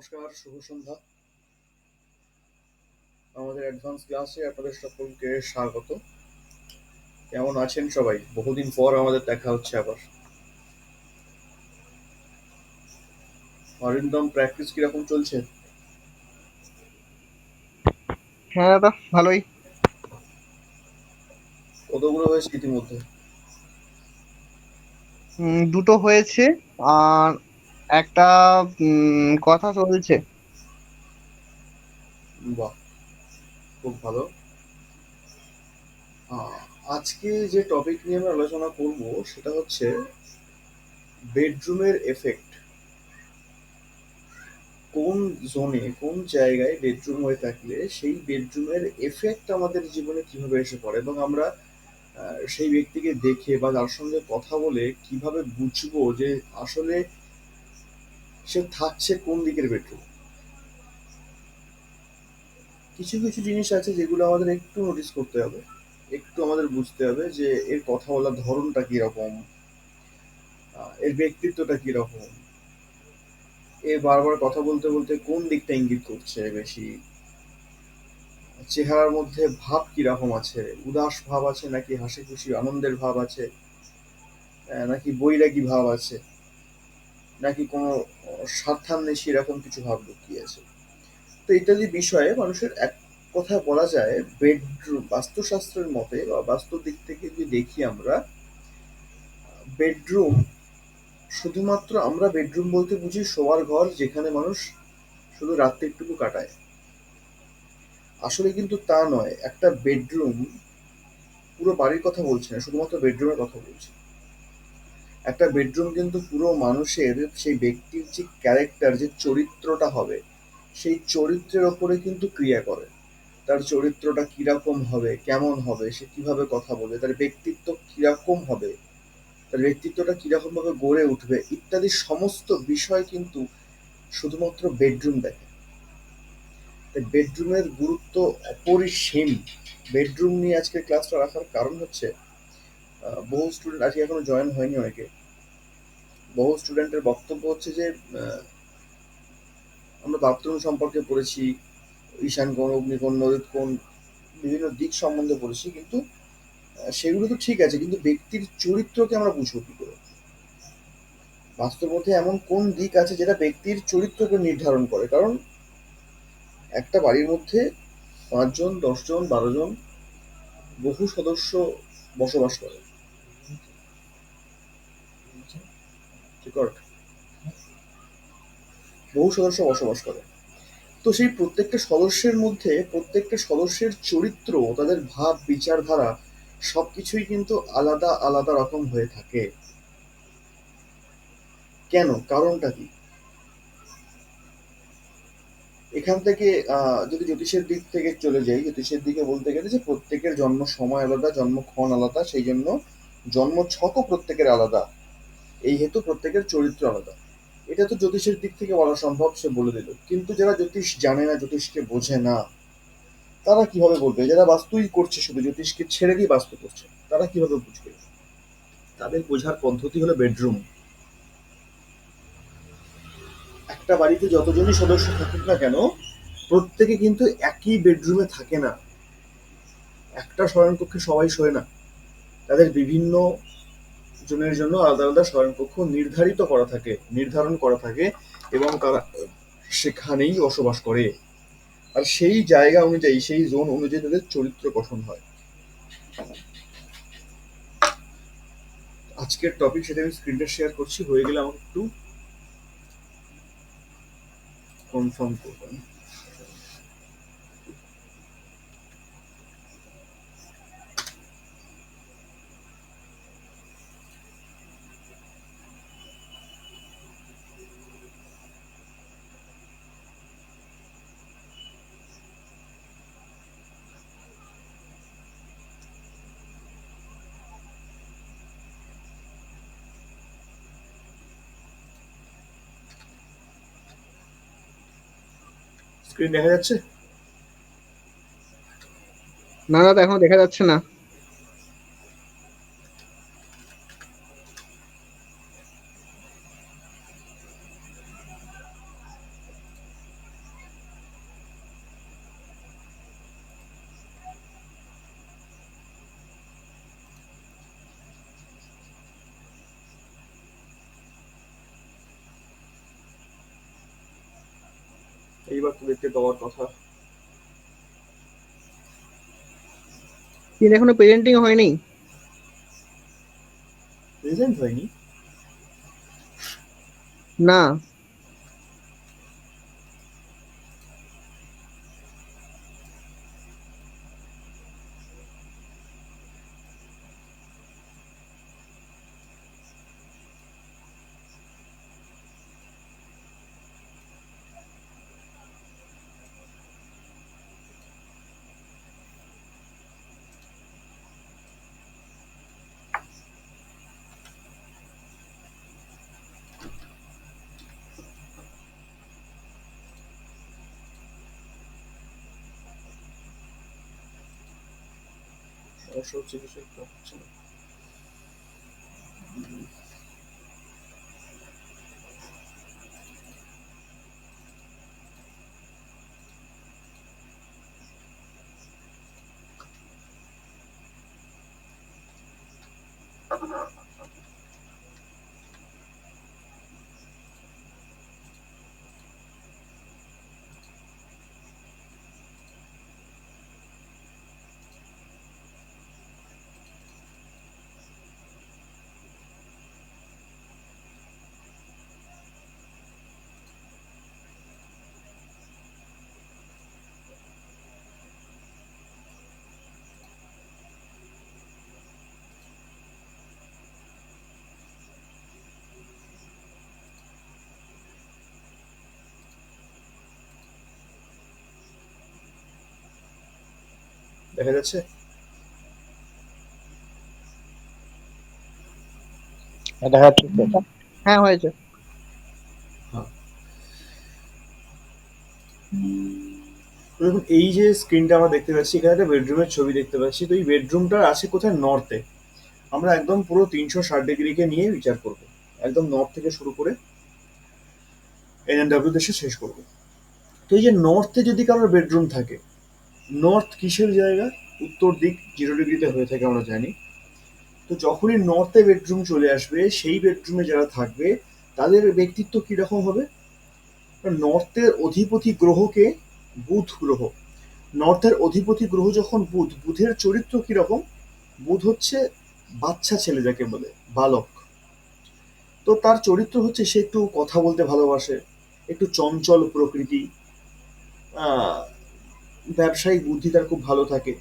নমস্কার, শুভ সন্ধ্যা। আমাদের অ্যাডভান্স ক্লাসে আপনাদের সকলকে স্বাগত। কেমন আছেন সবাই? বহুদিন পর আমাদের দেখা হচ্ছে আবার। অরিন্দম, প্র্যাকটিস কিরকম চলছে? হ্যাঁ দাদা, ভালোই। কতগুলো হয়েছে ইতিমধ্যে? দুটো হয়েছে। আর একটা কথা চলছে। বাহ, খুব ভালো। আহ, আজকে যে টপিক নিয়ে আমরা আলোচনা করব সেটা হচ্ছে বেডরুমের এফেক্ট। কোন জোনে, কোন জায়গায় বেডরুম হয়ে থাকলে সেই বেডরুমের এফেক্ট আমাদের জীবনে কিভাবে এসে পড়ে, এবং আমরা সেই ব্যক্তিকে দেখে বা তার সঙ্গে কথা বলে কিভাবে বুঝবো যে আসলে সে থাকছে কোন দিকের বেডরুম। কিছু কিছু জিনিস আছে যেগুলো আমাদের একটু নোটিস করতে হবে, একটু আমাদের বুঝতে হবে যে এর কথা বলার ধরনটা কিরকম, এর ব্যক্তিত্বটা কিরকম, এ বারবার কথা বলতে বলতে কোন দিকটা ইঙ্গিত করছে বেশি, চেহারার মধ্যে ভাব কিরকম আছে, উদাস ভাব আছে নাকি হাসি খুশি আনন্দের ভাব আছে, নাকি বৈরাগী ভাব আছে, নাকি কোনো স্বার্থান্বেষী এরকম কিছু ভাব লুকিয়ে আছে। তো ইত্যাদি বিষয়ে মানুষের এক কথায় বলা যায় বেডরুম বাস্তুশাস্ত্রের মতে বা বাস্তু দিক থেকে যদি দেখি আমরা, বেডরুম শুধুমাত্র আমরা বেডরুম বলতে বুঝি শোয়ার ঘর যেখানে মানুষ শুধু রাত্রিটুকু কাটায়। আসলে কিন্তু তা নয়। একটা বেডরুম পুরো বাড়ির কথা বলছি না, শুধুমাত্র বেডরুমের কথা বলছি। একটা বেডরুম কিন্তু পুরো মানুষের সেই ব্যক্তির যে ক্যারেক্টার, যে চরিত্রটা হবে, সেই চরিত্রের ওপরে কিন্তু ক্রিয়া করে। তার চরিত্রটা কিরকম হবে, কেমন হবে, সে কিভাবে কথা বলবে, তার ব্যক্তিত্ব কিরকম হবে, তার ব্যক্তিত্বটা কিরকম ভাবে গড়ে উঠবে, ইত্যাদি সমস্ত বিষয় কিন্তু শুধুমাত্র বেডরুম দেখে। তাই বেডরুমের গুরুত্ব অপরিসীম। বেডরুম নিয়ে আজকে ক্লাসটা রাখার কারণ হচ্ছে বহু স্টুডেন্ট আজকে এখনো জয়েন হয়নি অনেকে। বহু স্টুডেন্টের বক্তব্য হচ্ছে যে আমরা বাথরুম সম্পর্কে পড়েছি, ঈশান কোণ, অগ্নিকোণ, নদীর কোণ, বিভিন্ন দিক সম্বন্ধে পড়েছি, কিন্তু সেগুলো তো ঠিক আছে, কিন্তু ব্যক্তির চরিত্রকে আমরা বুঝবো কি করে? বাস্তব মধ্যে এমন কোন দিক আছে যেটা ব্যক্তির চরিত্রকে নির্ধারণ করে? কারণ একটা বাড়ির মধ্যে ৫ জন, ১০ জন, ১২ জন বহু সদস্য বসবাস করে। ঠিক আছে? বহু সদস্য বসবাস করে। তো সেই প্রত্যেকটা সদস্যের মধ্যে প্রত্যেকটা সদস্যের চরিত্র, তাদের ভাব, বিচারধারা সবকিছুই কিন্তু আলাদা আলাদা রকম হয়ে থাকে। কেন? কারণটা কি? এখান থেকে যদি জ্যোতিষের দিক থেকে চলে যাই, জ্যোতিষের দিকে বলতে গেলে যে প্রত্যেকের জন্ম সময় আলাদা, জন্মক্ষণ আলাদা, সেই জন্য জন্ম ছকও প্রত্যেকের আলাদা। এই হেতু প্রত্যেকের চরিত্র আলাদা। এটা তো জ্যোতিষের দিক থেকে বলা সম্ভব, সে বলে দিল। কিন্তু যারা জ্যোতিষ জানে না, জ্যোতিষকে বোঝে না, তারা কিভাবে বলবে? যারা বাস্তুই করছে, শুধু জ্যোতিষকে ছেড়ে দিয়ে বাস্তু করছে, তারা কিভাবে বুঝবে? তাদের বোঝার পদ্ধতি হলো বেডরুম। একটা বাড়িতে যতজনই সদস্য থাকুক না কেন, প্রত্যেকে কিন্তু একই বেডরুমে থাকে না। একটা শয়নকক্ষে সবাই শোয় না। তাদের বিভিন্ন জনের জন্য আলাদা আলাদা শয়নকক্ষ নির্ধারণ করা থাকে, এবং তারা সেখানেই বসবাস করে। আর সেই জায়গা অনুযায়ী, সেই জোন অনুযায়ী তাদের চরিত্র গঠন হয়। আজকের টপিক সেটা আমি স্ক্রিনটা শেয়ার করছি, হয়ে গেলে আমাকে একটু কনফার্ম করবেন। স্ক্রিন দেখা যাচ্ছে? না দাদা, এখনো দেখা যাচ্ছে না। পরিবার তাদেরকে দেওয়ার কথা। কিন্তু এখনো প্রেজেন্টিং হয়নি। প্রেজেন্ট হয়নি? না। সমস্যা হচ্ছে কিছু একটা হচ্ছে না। দেখা যাচ্ছে? দেখা যাচ্ছে তো। হ্যাঁ, হয়েছে। হ্যাঁ। তো দেখুন, এই যে স্ক্রিনটা আমরা দেখতে পাচ্ছি, এখানে একটা বেডরুমের ছবি দেখতে পাচ্ছি। তো এই বেডরুমটা আছে কোথায়? নর্থে। আমরা একদম পুরো 360 ডিগ্রিকে নিয়ে বিচার করব। একদম নর্থ থেকে শুরু করে NNW দেশে শেষ করব। তো এই যে নর্থে যদি কারোর বেডরুম থাকে, নর্থ কিসের জায়গা? উত্তর দিক 0 ডিগ্রিতে হয়ে থাকে আমরা জানি। তো যখনই নর্থে বেডরুম চলে আসবে, সেই বেডরুমে যারা থাকবে তাদের ব্যক্তিত্ব কিরকম হবে? নর্থের অধিপতি গ্রহকে বুধ গ্রহ। নর্থের অধিপতি গ্রহ যখন বুধ, বুধের চরিত্র কিরকম? বুধ হচ্ছে বাচ্চা ছেলে যাকে বলে, বালক। তো তার চরিত্র হচ্ছে সে একটু কথা বলতে ভালোবাসে, একটু চঞ্চল প্রকৃতি, আহ, ব্যবসায়িক বুদ্ধি তার খুব ভালো থাকে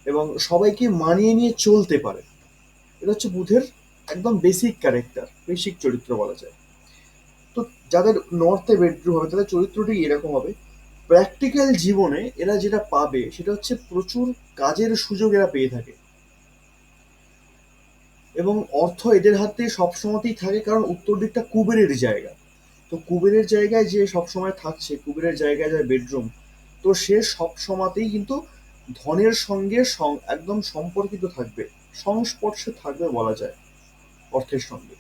এবং সবাইকে মানিয়ে নিয়ে চলতে পারে। এটা হচ্ছে বুধের একদম বেসিক ক্যারেক্টার, বেসিক চরিত্র বলা যায়। তো যাদের নর্থে বেডরুম হবে তাদের চরিত্রটি এরকম হবে। প্র্যাকটিক্যাল জীবনে এরা যেটা পাবে সেটা হচ্ছে প্রচুর কাজের সুযোগ এরা পেয়ে থাকে এবং অর্থ এদের হাতে সবসময়তেই থাকে, কারণ উত্তর দিকটা কুবেরের জায়গা। তো কুবেরের জায়গায় যে সবসময় থাকছে, কুবেরের জায়গায় যার বেডরুম, তো সে সব সময়তেই কিন্তু ধনের সঙ্গে একদম সম্পর্কিত থাকবে, সংস্পর্শে থাকবে বলা যায় অর্থের সঙ্গে।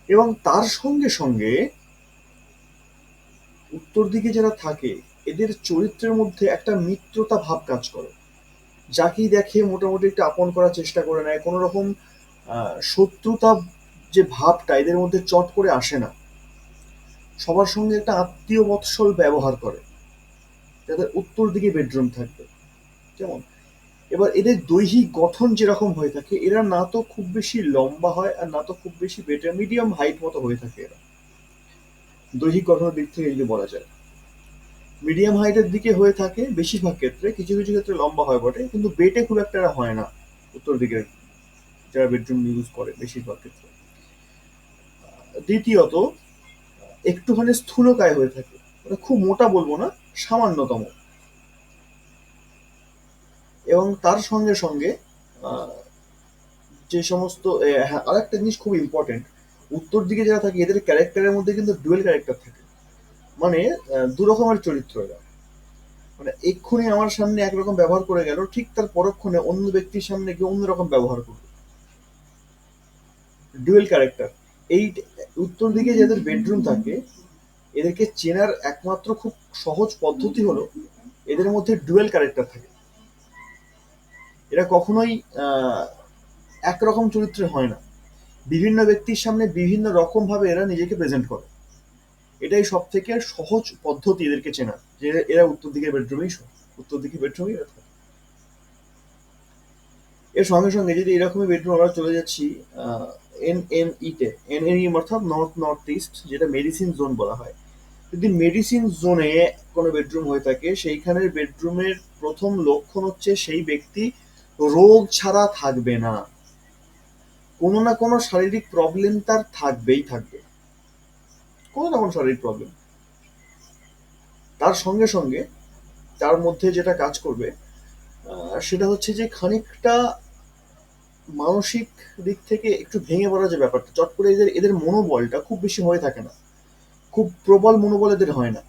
এবং তার সঙ্গে সঙ্গে উত্তর দিকে যারা থাকে এদের চরিত্রের মধ্যে একটা মিত্রতা ভাব কাজ করে। যাকেই দেখে মোটামুটি একটু আপন করার চেষ্টা করে নেয়, কোনো রকম শত্রুতা যে ভাবটা এদের মধ্যে চট করে আসে না। সবার সঙ্গে একটা আত্মীয় বৎসল ব্যবহার করে যাদের উত্তর দিকে বেডরুম থাকবে। যেমন এবার এদের দৈহিক গঠন যেরকম হয়ে থাকে, এরা না তো খুব বেশি লম্বা হয় আর না তো খুব বেশি বেটে, মিডিয়াম হাইট মতো হয়ে থাকে এরা, দৈহিক গঠনের দিক থেকে যদি বলা যায়। মিডিয়াম হাইটের দিকে হয়ে থাকে বেশিরভাগ ক্ষেত্রে, কিছু কিছু ক্ষেত্রে লম্বা হয় বটে, কিন্তু বেটে খুব একটা এরা হয় না উত্তর দিকের যারা বেডরুম ইউজ করে বেশিরভাগ ক্ষেত্রে। দ্বিতীয়ত একটুখানি স্থূলকায় হয়ে থাকে, মানে খুব মোটা বলবো না, সামান্যতম। এবং তার সঙ্গে সঙ্গে আহ, যে সমস্ত হ্যাঁ, আর একটা জিনিস খুব ইম্পর্টেন্ট, উত্তর দিকে যারা থাকে এদের ক্যারেক্টারের মধ্যে কিন্তু ডুয়েল ক্যারেক্টার থাকে। মানে দু রকমের চরিত্র এরা। মানে এক্ষুনি আমার সামনে একরকম ব্যবহার করে গেল, ঠিক তার পরক্ষণে অন্য ব্যক্তির সামনে গিয়ে অন্যরকম ব্যবহার করবে। Dual character. এই উত্তর দিকে যাদের বেডরুম থাকে এদেরকে চেনার একমাত্র খুব সহজ পদ্ধতি হলো এদের মধ্যে ডুয়েল ক্যারেক্টার থাকে। এরা কখনোই আহ, একরকম চরিত্রে হয় না, বিভিন্ন ব্যক্তির সামনে বিভিন্ন রকম ভাবে এরা নিজেকে প্রেজেন্ট করে। এটাই সব থেকে সহজ পদ্ধতি এদেরকে চেনা, যে এরা উত্তর দিকের বেডরুমেই উত্তর দিকের বেডরুমেই এরা থাকে। এর সঙ্গে সঙ্গে যদি এরকমই বেডরুম আমরা চলে যাচ্ছি এনএনই অর্থাৎ নর্থ নর্থ ইস্ট, যেটা মেডিসিন জোন বলা হয়। যদি মেডিসিন জোনে কোনো বেডরুম হয়ে থাকে, সেইখানের বেডরুমের প্রথম লক্ষণ হচ্ছে সেই ব্যক্তি রোগ ছাড়া থাকবে না, কোনো না কোনো শারীরিক প্রবলেম তার থাকবেই থাকবে, কোনো না কোনো শারীরিক প্রবলেম। তার সঙ্গে সঙ্গে তার মধ্যে যেটা কাজ করবে সেটা হচ্ছে যে খানিকটা মানসিক দিক থেকে একটু ভেঙে পড়া, যে ব্যাপারটা চট করে এদের এদের মনোবলটা খুব বেশি হয়ে থাকে না, খুব প্রবল মনোবল এদের হয় না।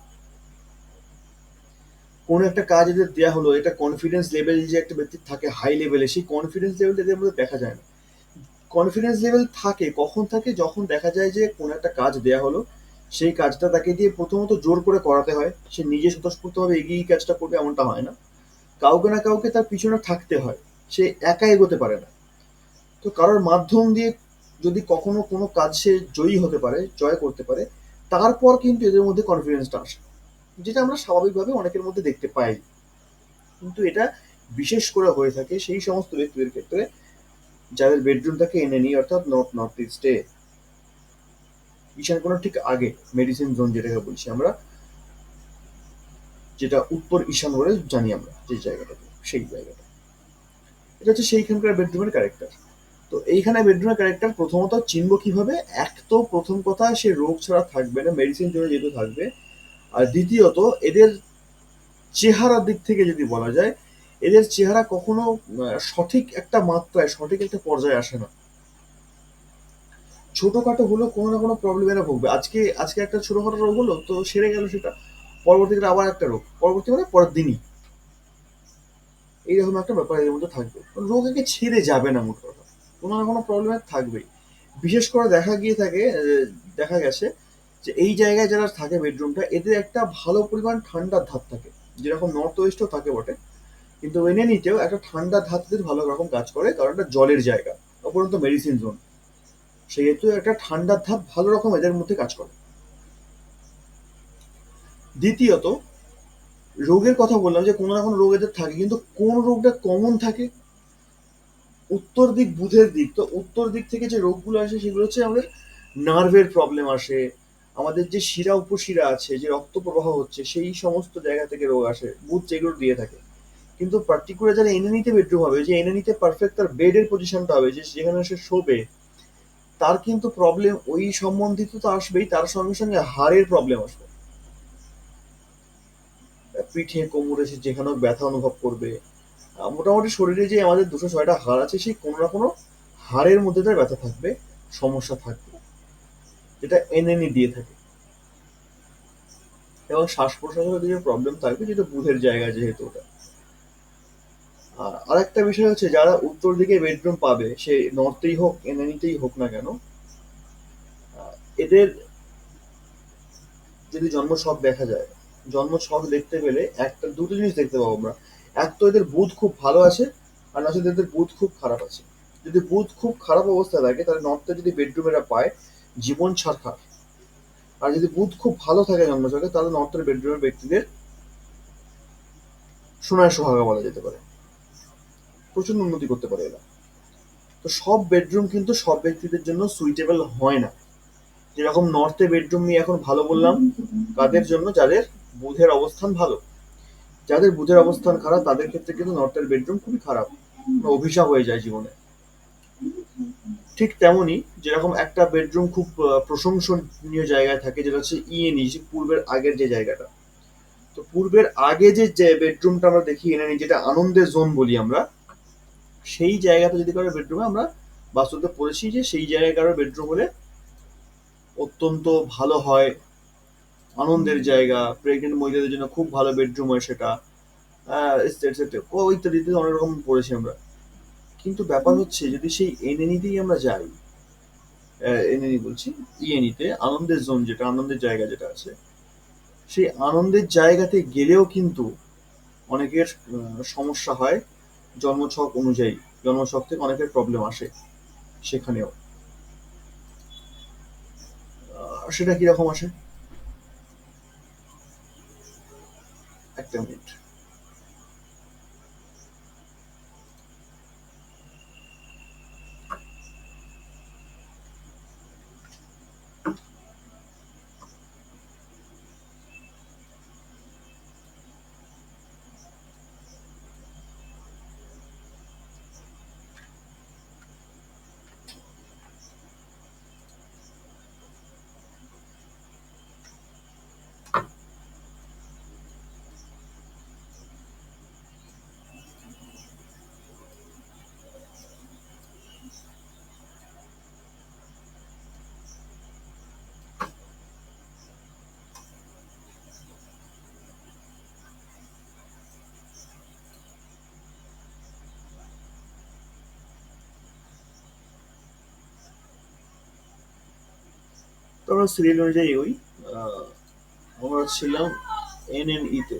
কোনো একটা কাজ এদের দেওয়া হলো, এটা কনফিডেন্স লেভেল যে একটা ব্যক্তির থাকে হাই লেভেলে, সেই কনফিডেন্স লেভেলটা এদের মধ্যে দেখা যায় না। কনফিডেন্স লেভেল থাকে কখন থাকে, যখন দেখা যায় যে কোনো একটা কাজ দেওয়া হলো, সেই কাজটা তাকে দিয়ে প্রথমত জোর করে করাতে হয়, সে নিজে স্বতঃস্ফূর্তভাবে এগিয়ে কাজটা করবে এমনটা হয় না, কাউকে না কাউকে তার পিছনে থাকতে হয়, সে একা এগোতে পারে না। তো কারোর মাধ্যম দিয়ে যদি কখনো কোনো কাজ সে জয়ী হতে পারে, জয় করতে পারে, তারপর কিন্তু এদের মধ্যে কনফিডেন্সটা আসে, যেটা আমরা স্বাভাবিকভাবে অনেকের মধ্যে দেখতে পাই। কিন্তু এটা বিশেষ করে হয়ে থাকে সেই সমস্ত ব্যক্তিদের ক্ষেত্রে যাদের বেডরুম থাকে এনএনই অর্থাৎ নর্থ নর্থ ইস্টে, ঈশানকোণের ঠিক আগে, মেডিসিন জোন যেটাকে বলছি আমরা, যেটা উত্তর ঈশান বলে জানি আমরা যে জায়গাটাকে, সেই জায়গাটা, এটা হচ্ছে সেইখানকার বেডরুমের ক্যারেক্টার। তো এইখানে বেডরুমের ক্যারেক্টার প্রথমত চিনবো কিভাবে? এক তো প্রথম কথা, সে রোগ ছাড়া থাকবে না, মেডিসিন জন্য যেহেতু থাকবে। আর দ্বিতীয়ত, এদের চেহারার দিক থেকে যদি বলা যায়, এদের চেহারা কখনো সঠিক একটা মাত্রায়, সঠিক একটা পর্যায়ে আসে না। ছোটখাটো হলেও কোনো না কোনো প্রবলেম এরা ভুগবে। আজকে আজকে একটা ছোটখাটো রোগ হলো, তো সেরে গেল সেটা, পরবর্তীকালে আবার একটা রোগ, পরবর্তী মানে পরের দিনই, এইরকম একটা ব্যাপার এর মধ্যে থাকবে। রোগ একে ছেড়ে যাবে না, মোট কথা কোনো না কোনো প্রবলেম থাকবেই। বিশেষ করে দেখা গেছে যে এই জায়গায় যারা থাকে বেডরুমটা, এদের একটা ভালো পরিমাণ ঠান্ডার ধাত থাকে, যেরকম নর্থ ওয়েস্টও থাকে বটে, কিন্তু এনে নিতেও একটা ঠান্ডা ধাতুদের ভালো রকম কাজ করে, কারণ এটা জলের জায়গা, অপরন্ত মেডিসিন জোন, সেহেতু একটা ঠান্ডার ধাপ ভালো রকম এদের মধ্যে কাজ করে। দ্বিতীয়ত, রোগের কথা বললাম যে কোনো না কোনো রোগ এদের থাকে, কিন্তু কোন রোগটা কমন থাকে? উত্তর দিক, বুধের দিক। তো উত্তর দিক থেকে যে রোগগুলো আসে সেগুলো হচ্ছে আমাদের নার্ভের প্রবলেম আসে, আমাদের যে শিরা উপশিরা আছে, যে রক্ত প্রবাহ হচ্ছে, সেই সমস্ত জায়গা থেকে রোগ আসে, বুধ যেগুলো দিয়ে থাকে। কিন্তু পার্টিকুলার যারা এনে নিতে বেডরুম হবে, যে এনে নিতে পারফেক্ট তার বেডের পজিশনটা হবে, যে যেখানে সে শোবে, তার কিন্তু প্রবলেম ওই সম্বন্ধিত তো আসবেই, তার সঙ্গে সঙ্গে হাড়ের প্রবলেম আসবে, পিঠে কোমরে সে যেখানেও ব্যথা অনুভব করবে। মোটামুটি শরীরে যে আমাদের 206টা হাড় আছে, সেই কোনো না কোনো হাড়ের মধ্যে তার ব্যথা থাকবে, সমস্যা থাকবে, যেটা এনএনই দিয়ে থাকে। এবং শ্বাস প্রশ্বাসের দিকে প্রবলেম থাকবে, যেটা বুধের জায়গা যেহেতু ওটা। আর আরেকটা বিষয় হচ্ছে, যারা উত্তর দিকে বেডরুম পাবে, সে নর্থেই হোক এনএনিতেই হোক না কেন, এদের যদি জন্ম ছক দেখা যায়, জন্ম ছক দেখতে পেলে একটা দুটো জিনিস দেখতে পাবো আমরা। এক তো এদের বুধ খুব ভালো আছে, আর নচেত এদের বুধ খুব খারাপ আছে। যদি বুধ খুব খারাপ অবস্থায় থাকে, তাহলে নর্থে যদি বেডরুম এরা পায়, জীবন ছাড়খার। আর যদি বুধ খুব ভালো থাকে জন্মছকে, তাহলে নর্থের বেডরুমের ব্যক্তিদের সোনায় সোহাগা বলা যেতে পারে, প্রচুর উন্নতি করতে পারে এরা। তো সব বেডরুম কিন্তু সব ব্যক্তিদের জন্য সুইটেবল হয় না। যেরকম নর্থে বেডরুম নিয়ে এখন ভালো বললাম, কাদের জন্য? যাদের বুধের অবস্থান ভালো। যাদের বুধের অবস্থান খারাপ, তাদের ক্ষেত্রে কিন্তু নর্থের বেডরুম খুবই খারাপ, অভিশাপ হয়ে যায় জীবনে। ঠিক তেমনই, যেরকম একটা বেডরুম খুব প্রশংসনীয় জায়গায় থাকে, যেটা হচ্ছে ইএনই, পূর্বের আগের যে জায়গাটা। তো পূর্বের আগে যে বেডরুমটা আমরা দেখি এনে, যেটা আনন্দের জোন বলি আমরা, সেই জায়গাতে যদি কারো বেডরুমে আমরা বাস্তুতে পড়েছি, যে সেই জায়গায় কারো বেডরুম হলে অত্যন্ত ভালো হয়, আনন্দের জায়গা, প্রেগনেন্ট মহিলাদের জন্য খুব ভালো বেডরুম হয় সেটা, ইত্যাদি অনেক রকম পড়েছি আমরা। কিন্তু ব্যাপার হচ্ছে, যদি সেই এনএনিতেই আমরা যাই, এনএনি বলছি, ইএনিতে আনন্দের জোন, যেটা আনন্দের জায়গা যেটা আছে, সেই আনন্দের জায়গাতে গেলেও কিন্তু অনেকের সমস্যা হয় জন্মছক অনুযায়ী, জন্মছক থেকে অনেকের প্রবলেম আসে সেখানেও। সেটা কিরকম আসে? একটা মিনিট। তো আমরা সিরিয়াল অনুযায়ী ওই আহ, আমরা ছিলাম NNE তে।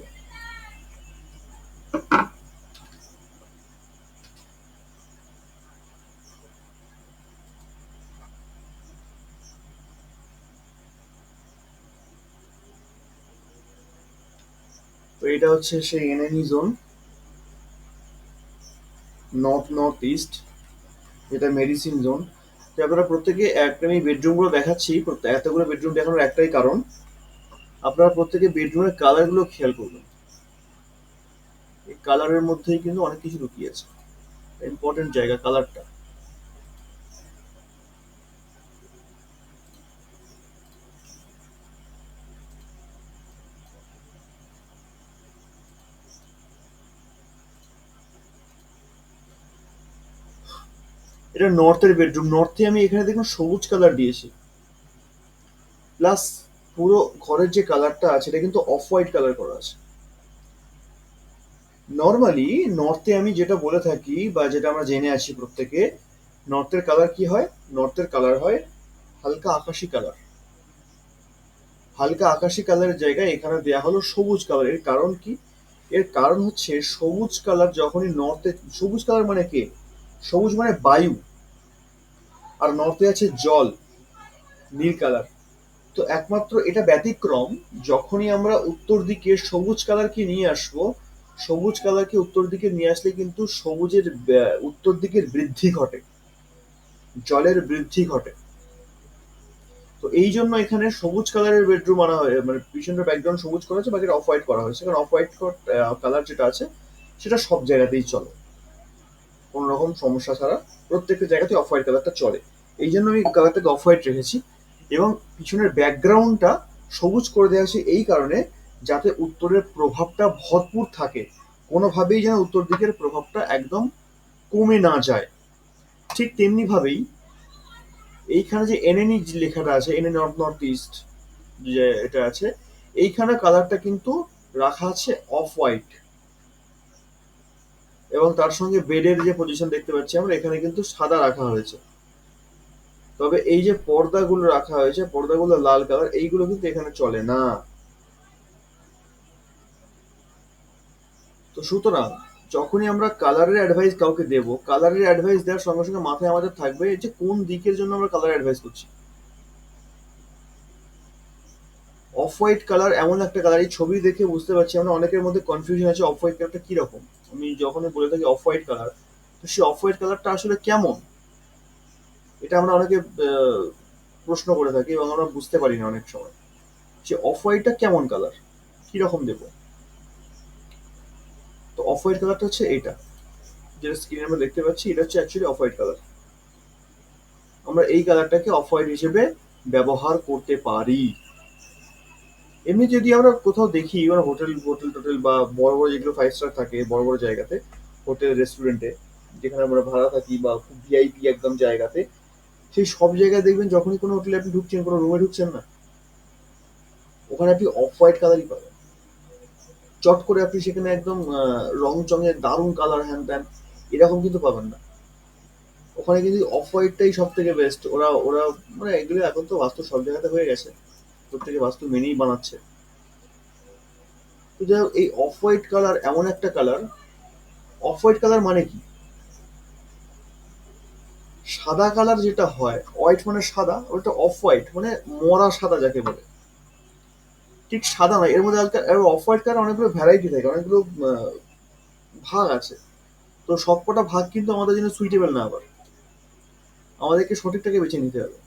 তো এটা হচ্ছে সেই NNE zone, north north east, যেটা মেডিসিন জোন। তো আপনারা প্রত্যেকে একটা, আমি বেডরুমগুলো দেখাচ্ছি, এতগুলো বেডরুম দেখানোর একটাই কারণ, আপনারা প্রত্যেকে বেডরুমের কালারগুলো খেয়াল করবেন। এই কালারের মধ্যেই কিন্তু অনেক কিছু লুকিয়ে আছে, ইম্পর্টেন্ট জায়গা কালারটা। এটা নর্থের বেডরুম, নর্থে আমি এখানে দেখুন সবুজ কালার দিয়েছি, প্লাস পুরো ঘরের যে কালারটা আছে এটা কিন্তু অফ হোয়াইট কালার করা আছে। নর্মালি নর্থে আমি যেটা বলে থাকি বা যেটা আমরা জেনে আছি প্রত্যেকে, নর্থের কালার কি হয়? নর্থের কালার হয় হালকা আকাশি কালার। হালকা আকাশি কালারের জায়গায় এখানে দেয়া হলো সবুজ কালার। এর কারণ কি? এর কারণ হচ্ছে সবুজ কালার যখনই নর্থে, সবুজ কালার মানে কে? সবুজ মানে বায়ু, আর নর্থে আছে জল, নীল কালার। তো একমাত্র এটা ব্যতিক্রম, যখনই আমরা উত্তর দিকে সবুজ কালারকে নিয়ে আসবো, সবুজ কালারকে উত্তর দিকে নিয়ে আসলে কিন্তু সবুজের উত্তর দিকের বৃদ্ধি ঘটে, জলের বৃদ্ধি ঘটে। তো এই জন্য এখানে সবুজ কালারের বেডরুম আনা হয়, মানে পিছনের ব্যাকগ্রাউন্ড সবুজ করা হয়েছে, বাকিটা অফ হোয়াইট করা হয়েছে, কারণ অফ হোয়াইট কালার যেটা আছে সেটা সব জায়গাতেই চলে, কোনো রকম সমস্যা ছাড়া প্রত্যেকটা জায়গাতে অফ হোয়াইট কালারটা চলে। এই জন্য আমি কালারটাকে অফ হোয়াইট রেখেছি, এবং পিছনের ব্যাকগ্রাউন্ডটা সবুজ করে দেওয়া হয়েছে এই কারণে, যাতে উত্তরের প্রভাবটা ভরপুর থাকে, কোনোভাবেই যেন উত্তর দিকের প্রভাবটা একদম কমে না যায়। ঠিক তেমনি ভাবেই এইখানে যে NNE লেখাটা আছে, NNE নর্থ নর্থ ইস্ট যে এটা আছে, এইখানে কালারটা কিন্তু রাখা আছে অফ হোয়াইট, এবং তার সঙ্গে বেডের যে পজিশন দেখতে পাচ্ছি আমরা, এখানে কিন্তু সাদা রাখা হয়েছে। তবে এই যে পর্দাগুলো রাখা হয়েছে, পর্দাগুলো লাল কালার, এইগুলো কিন্তু এখানে চলে না। তো সুতরাং যখনই আমরা কালারের অ্যাডভাইস কাউকে দেব, কালারের অ্যাডভাইস দেওয়ার সঙ্গে সঙ্গে মাথায় আমাদের থাকবে যে কোন দিকের জন্য আমরা কালার অ্যাডভাইস করছি। অফ হোয়াইট কালার এমন একটা কালার, এই ছবি দেখে বুঝতে পারছি আমরা অনেকের মধ্যে কনফিউশন আছে অফ হোয়াইট কালারটা কিরকম। আমি যখনই বলে থাকি অফ হোয়াইট কালার, তো সেই অফ হোয়াইট কালারটা আসলে কেমন, এটা আমরা অনেকে আহ, প্রশ্ন করে থাকি, এবং আমরা বুঝতে পারি না অনেক সময় যে অফ হোয়াইটটা কেমন কালার, কিরকম দেবো। তো অফ হোয়াইট কালারটা হচ্ছে এটা, যেটা স্ক্রিনে আমরা দেখতে পাচ্ছি, এটা হচ্ছে অ্যাকচুয়ালি অফ হোয়াইট কালার। আমরা এই কালারটাকে অফ হোয়াইট হিসেবে ব্যবহার করতে পারি। এমনি যদি আমরা কোথাও দেখি, মানে হোটেল হোটেল টোটেল বা বড় বড় যেগুলো 5 স্টার থাকে, বড় বড় জায়গাতে, হোটেল রেস্টুরেন্টে যেখানে আমরা ভাড়া থাকি, বা খুব VIP একদম জায়গাতে, সেই সব জায়গায় দেখবেন যখনই কোনো হোটেলে আপনি ঢুকছেন, কোনো রুমে ঢুকছেন না, ওখানে আপনি অফ হোয়াইট কালারই পাবেন। চট করে আপনি সেখানে একদম রং চঙের দারুণ কালার হ্যান ত্যান এরকম কিন্তু পাবেন না। ওখানে কিন্তু অফ হোয়াইটটাই সব থেকে বেস্ট। ওরা ওরা মানে এগুলো এখন তো বাস্তু সব জায়গাতে হয়ে গেছে, প্রত্যেকে বাস্তু মেনেই বানাচ্ছে। তো যাই হোক, এই অফ হোয়াইট কালার এমন একটা কালার, অফ হোয়াইট কালার মানে কি? সাদা কালার যেটা হয়, হোয়াইট মানে সাদা, ওটা অফ হোয়াইট মানে মরা সাদা যাকে বলে। ঠিক সাদা নয়, এর মধ্যে হালকা অফ হোয়াইট কালার অনেকগুলো ভ্যারাইটি থাকে, অনেকগুলো ভাগ আছে। তো সবকটা ভাগ কিন্তু আমাদের জন্য সুইটেবল না, আবার আমাদেরকে সঠিকটাকে বেছে নিতে হবে।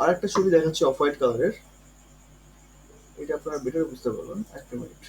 আর একটা ছবি দেখাচ্ছি অফ হোয়াইট কালারের, এটা আপনারা বেটার বুঝতে পারবেন, একটা মিনিট।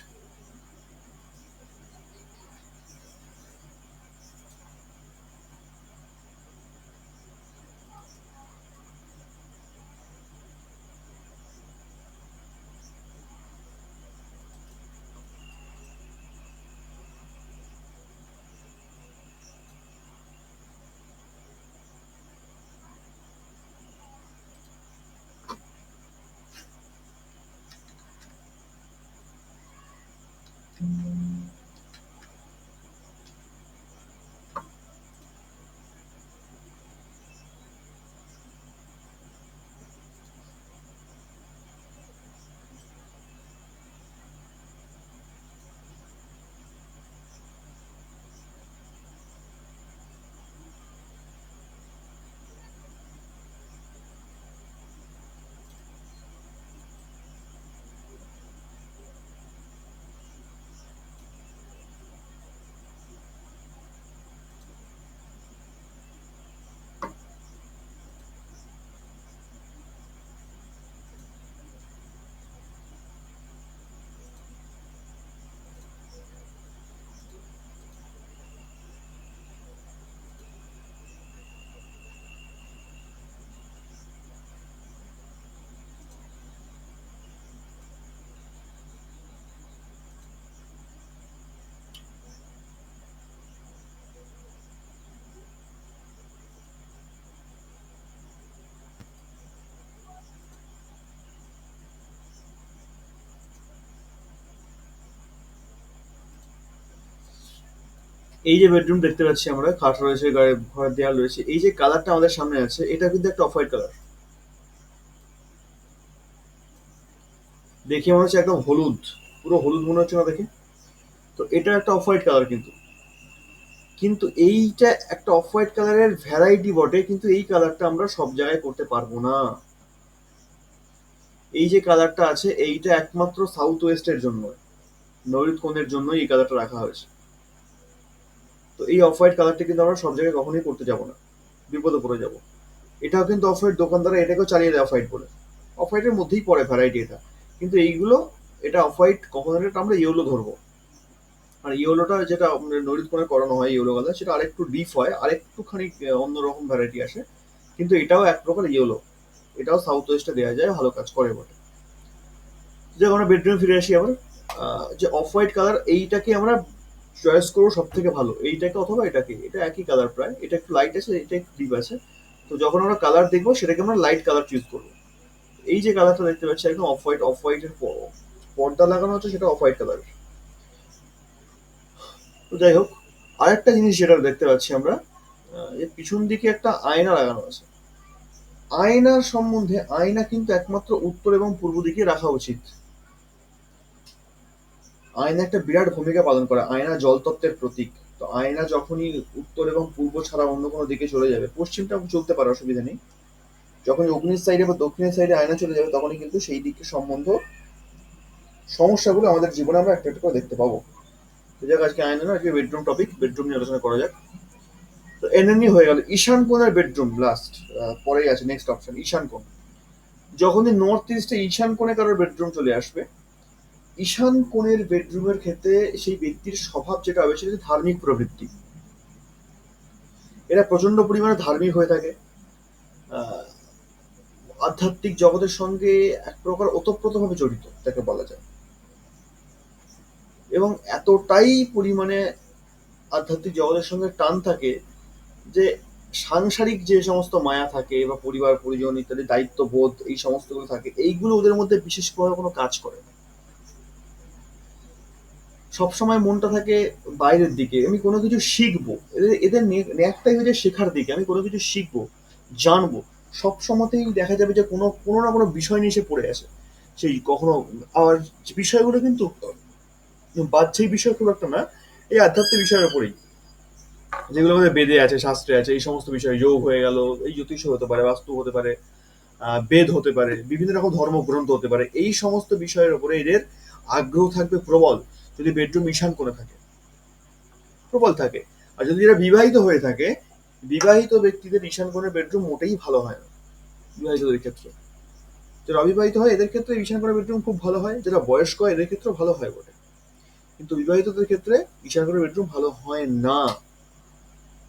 এই যে বেডরুম দেখতে পাচ্ছি আমরা, খাট রয়েছে, ঘরের দেয়াল রয়েছে, এই যে কালারটা আমাদের সামনে আছে, এটা কিন্তু একটা অফ হোয়াইট কালার। দেখে মনে হচ্ছে একদম হলুদ, পুরো হলুদ মনে হচ্ছে না দেখে? তো এটা একটা অফ হোয়াইট কালার কিন্তু, কিন্তু এইটা একটা অফ হোয়াইট কালারের ভ্যারাইটি বটে, কিন্তু এই কালারটা আমরা সব জায়গায় করতে পারবো না। এই যে কালারটা আছে, এইটা একমাত্র সাউথ ওয়েস্টের জন্য, নৈಋত কোণের জন্য এই কালারটা রাখা হয়েছে। তো এই অফ হোয়াইট কালারটা কিন্তু আমরা সব জায়গায় কখনোই করতে যাবো না, বিপদে পড়ে যাবো। এটাও কিন্তু অফ হোয়াইট দোকানদাররা এটাকেও চালিয়ে দেয় অফ হোয়াইট বলে, অফ হোয়াইটের মধ্যেই পড়ে ভ্যারাইটি এটা, কিন্তু এইগুলো, এটা অফ হোয়াইট কখনো এটা আমরা ইয়েলো ধরবো। আর ইয়েলোটা যেটা নৈঋত কোণে করানো হয় ইয়েলো কালার, সেটা আরেকটু ডিপ হয়, আরেকটুখানি অন্যরকম ভ্যারাইটি আসে, কিন্তু এটাও এক প্রকার ইয়েলো, এটাও সাউথ ওয়েস্টে দেওয়া যায়, ভালো কাজ করে বটে। যে আমরা বেডরুমে ফিরে আসি আবার, যে অফ হোয়াইট কালার এইটাকে আমরা চয়েস করবো সব থেকে ভালো, এইটাকে অথবা এটাকে, এটা একই কালার প্রায়, এটা একটু লাইট আছে, এটা একটু ডিপ আছে। তো যখন আমরা কালার দেখবো সেটাকে আমরা লাইট কালার চুজ করবো। এই যে কালারটা দেখতে পাচ্ছি একদম অফ হোয়াইট, অফ হোয়াইটের পর্দা লাগানো হচ্ছে, সেটা অফ হোয়াইট কালার। তো যাই হোক, আরেকটা জিনিস যেটা দেখতে পাচ্ছি আমরা, এর পিছন দিকে একটা আয়না লাগানো আছে। আয়নার সম্বন্ধে, আয়না কিন্তু একমাত্র উত্তর এবং পূর্ব দিকে রাখা উচিত। আয়না একটা বিরাট ভূমিকা পালন করে, আয়না জলতত্ত্বের প্রতীক। তো আয়না যখনই উত্তর এবং পূর্ব ছাড়া অন্য কোনো দিকে চলে যাবে, পশ্চিমটা চলতে পারে, অসুবিধা নেই, যখনই অগ্নির সাইডে বা দক্ষিণের সাইডে আয়না চলে যাবে, তখনই কিন্তু সেই দিকে সম্বন্ধ সমস্যাগুলো আমাদের জীবনে আমরা একটা একটা করে দেখতে পাবো। তো যাক, আজকে আয়না না, আজকে বেডরুম টপিক, বেডরুম নিয়ে আলোচনা করা যাক। তো এমনি হয়ে গেল ঈশান কোণের বেডরুম লাস্ট, পরেই আছে নেক্সট অপশন ঈশান কোণ। যখনই নর্থ ইস্টে ঈশান কোণে কারোর বেডরুম চলে আসবে, ঈশান কোণের বেডরুমের ক্ষেত্রে সেই ব্যক্তির স্বভাব যেটা হবে সেটা হচ্ছে ধার্মিক প্রবৃত্তি। এরা প্রচন্ড পরিমাণে ধার্মিক হয়ে থাকে, আহ, আধ্যাত্মিক জগতের সঙ্গে এক প্রকার ওতপ্রোতভাবে জড়িত তাকে বলা যায়, এবং এতটাই পরিমাণে আধ্যাত্মিক জগতের সঙ্গে টান থাকে যে সাংসারিক যে সমস্ত মায়া থাকে বা পরিবার পরিজন ইত্যাদি দায়িত্ববোধ এই সমস্তগুলো থাকে, এইগুলো ওদের মধ্যে বিশেষ করে কোনো কাজ করে না। সবসময় মনটা থাকে বাইরের দিকে, আমি কোনো কিছু শিখবো, এদের এদের একটাই হচ্ছে শেখার দিকে, আমি কোনো কিছু শিখবো, জানবো। সব সময়তেই দেখা যাবে যে কোনো কোনো না কোনো বিষয় নিয়ে সে পড়ে আছে, সেই কখনো আবার বিষয়গুলো কিন্তু বাহ্যিক বিষয় খুব একটা না, এই আধ্যাত্মিক বিষয়ের উপরেই, যেগুলো আমাদের বেদে আছে, শাস্ত্রে আছে, এই সমস্ত বিষয় যোগ হয়ে গেল, এই জ্যোতিষ হতে পারে, বাস্তু হতে পারে, বেদ হতে পারে, বিভিন্ন রকম ধর্মগ্রন্থ হতে পারে, এই সমস্ত বিষয়ের উপরে এদের আগ্রহ থাকবে প্রবল যদি বেডরুম ঈশান কোণে থাকে, প্রবল থাকে। আর যদি এরা বিবাহিত হয়ে থাকে, বিবাহিত ব্যক্তিদের ঈশান কোণের বেডরুম মোটেই ভালো হয় না বিবাহিতদের ক্ষেত্রে। যারা অবিবাহিত হয় এদের ক্ষেত্রে ঈশান কোণের বেডরুম খুব ভালো হয়, যারা বয়স্ক হয় এদের ক্ষেত্রে ভালো হয় বটে, কিন্তু বিবাহিতদের ক্ষেত্রে ঈশান কোণের বেডরুম ভালো হয় না।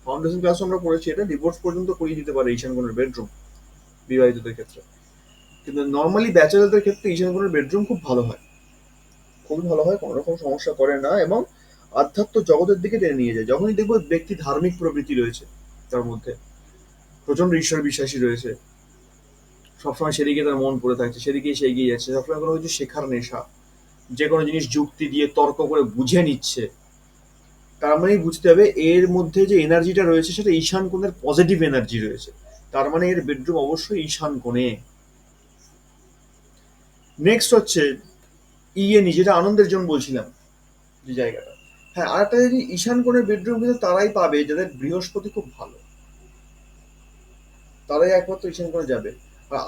ফাউন্ডেশন ক্লাস আমরা পড়েছি এটা ডিভোর্স পর্যন্ত করিয়ে দিতে পারে ঈশান কোণের বেডরুম বিবাহিতদের ক্ষেত্রে, কিন্তু নর্মালি ব্যাচেলারদের ক্ষেত্রে ঈশান কোণের বেডরুম খুব ভালো হয়, খুবই ভালো হয়, কোনো রকম সমস্যা করে না, এবং আধ্যাত্ম জগতের দিকে টেনে নিয়ে যায়। যখনই দেখবো ব্যক্তি ধার্মিক প্রবৃত্তি রয়েছে তার মধ্যে, প্রচন্ড ঈশ্বর বিশ্বাসী রয়েছে, সবসময় সেদিকে তার মন পড়ে থাকছে, সেদিকেই সে এগিয়ে যাচ্ছে, সবসময় কোনো কিছু শেখার নেশা, যে কোনো জিনিস যুক্তি দিয়ে তর্ক করে বুঝে নিচ্ছে, তার মানেই বুঝতে হবে এর মধ্যে যে এনার্জিটা রয়েছে সেটা ঈশান কোণের পজিটিভ এনার্জি রয়েছে, তার মানে এর বেডরুম অবশ্যই ঈশান কোণে। নেক্সট হচ্ছে যেটা আনন্দের জন্য বলছিলাম, যে জায়গাটা, হ্যাঁ, আর একটা যদি ঈশান কোণের বেডরুম কিন্তু তারাই পাবে যাদের বৃহস্পতি খুব ভালো, তারাই একমাত্র ঈশান কোণে যাবে।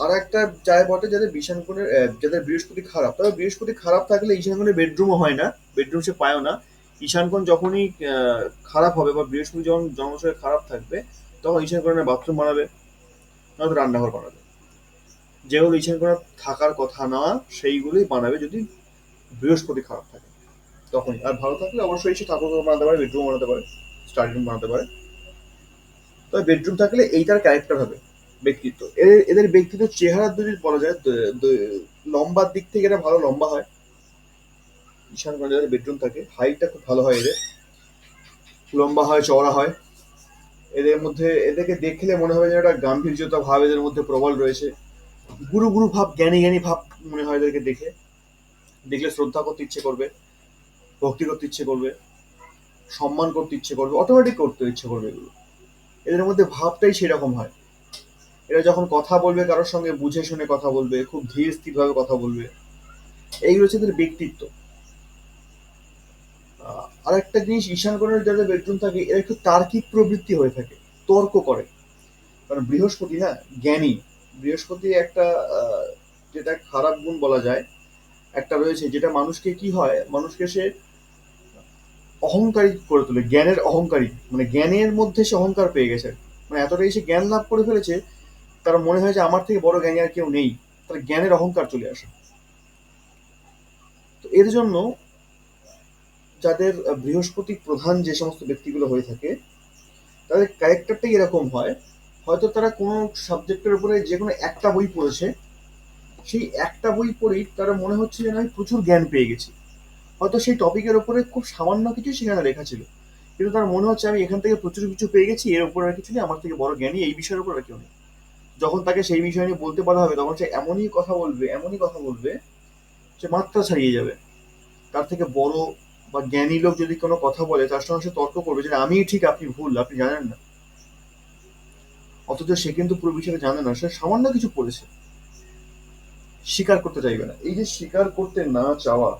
আর একটা যায় বটে যাদের ঈশান কোণের যাদের বৃহস্পতি খারাপ, তবে বৃহস্পতি খারাপ থাকলে ঈশান কোণের বেডরুমও হয় না, বেডরুম সে পায়ও না। ঈশান কোণ যখনই খারাপ হবে বা বৃহস্পতি যখন জন্মছকে খারাপ থাকবে, তখন ঈশান কোণে বাথরুম বানাবে, নয়তো রান্নাঘর বানাবে, যেগুলো ঈশান কোণে থাকার কথা না সেইগুলোই বানাবে যদি বৃহস্পতি খারাপ থাকে তখনই। আর ভালো থাকলে অবশ্যই সে ঠাকুর ঘর বানাতে পারে, বেডরুম বানাতে পারে, স্টাডি রুম বানাতে পারে। তবে বেডরুম থাকলে এইটার ক্যারেক্টার হবে, ব্যক্তিত্ব, এদের ব্যক্তিত্ব চেহারা যদি বলা যায়, লম্বার দিক থেকে এরা ভালো লম্বা হয়, ঈশান কোণে যাদের বেডরুম থাকে হাইটটা খুব ভালো হয় এদের, লম্বা হয়, চওড়া হয়, এদের মধ্যে এদেরকে দেখলে মনে হবে যেন একটা গাম্ভীর্যতা ভাব এদের মধ্যে প্রবল রয়েছে, গুরু গুরু ভাব, জ্ঞানী জ্ঞানী ভাব মনে হয় এদেরকে দেখে, দেখলে শ্রদ্ধা করতে ইচ্ছে করবে, ভক্তি করতে ইচ্ছে করবে, সম্মান করতে ইচ্ছে করবে, অটোমেটিক করতে ইচ্ছে করবে এগুলো, এদের মধ্যে ভাবটাই সেরকম হয়। এরা যখন কথা বলবে কারোর সঙ্গে বুঝে শুনে কথা বলবে, খুব ধীর স্থির ভাবে কথা বলবে, এইগুলো হচ্ছে এদের ব্যক্তিত্ব। আর একটা জিনিস, ঈশান কোণের যাদের বেডরুম থাকে এরা একটু তার্কিক প্রবৃত্তি হয়ে থাকে, তর্ক করে, কারণ বৃহস্পতি না, জ্ঞানী, বৃহস্পতি একটা যেটা খারাপ গুণ বলা যায় একটা রয়েছে, যেটা মানুষকে কি হয়, মানুষকে সে অহংকারী করে তোলে, জ্ঞানের অহংকারী, মানে জ্ঞানের মধ্যে সে অহংকার পেয়ে গেছে, মানে এতটাই সে জ্ঞান লাভ করে ফেলেছে, তার মনে হয় যে আমার থেকে বড় জ্ঞানী আর কেউ নেই, তার জ্ঞানের অহংকার চলে আসে। তো এর জন্য যাদের বৃহস্পতি প্রধান যে সমস্ত ব্যক্তিগুলো হয়ে থাকে তাদের ক্যারেক্টারটাই এরকম হয়, হয়তো তারা কোনো সাবজেক্টের উপরে যে কোনো একটা বই পড়েছে, সেই একটা বই পড়েই তারা মনে হচ্ছে যেন আমি প্রচুর জ্ঞান পেয়ে গেছি, হয়তো সেই টপিকের উপরে খুব সামান্য কিছু সেখানে লেখা ছিল, কিন্তু তার মনে হচ্ছে আমি এখান থেকে প্রচুর কিছু পেয়ে গেছি, এর উপর আর কিছু নেই, আমার থেকে বড় জ্ঞানী এই বিষয়ের উপর আর কেউ নেই। যখন তাকে সেই বিষয় নিয়ে বলতে বলা হবে তখন সে এমনই কথা বলবে, এমনই কথা বলবে, সে মাত্রা ছাড়িয়ে যাবে। তার থেকে বড় বা জ্ঞানী লোক যদি কোনো কথা বলে তার সঙ্গে সে তর্ক করবে যে আমিই ঠিক আপনি ভুল, আপনি জানেন না, অথচ সে কিন্তু পুরো বিষয়টা জানে না, সে সামান্য কিছু পড়েছে, স্বীকার করতে চাইবে না। এই যে স্বীকার করতে না চাওয়া,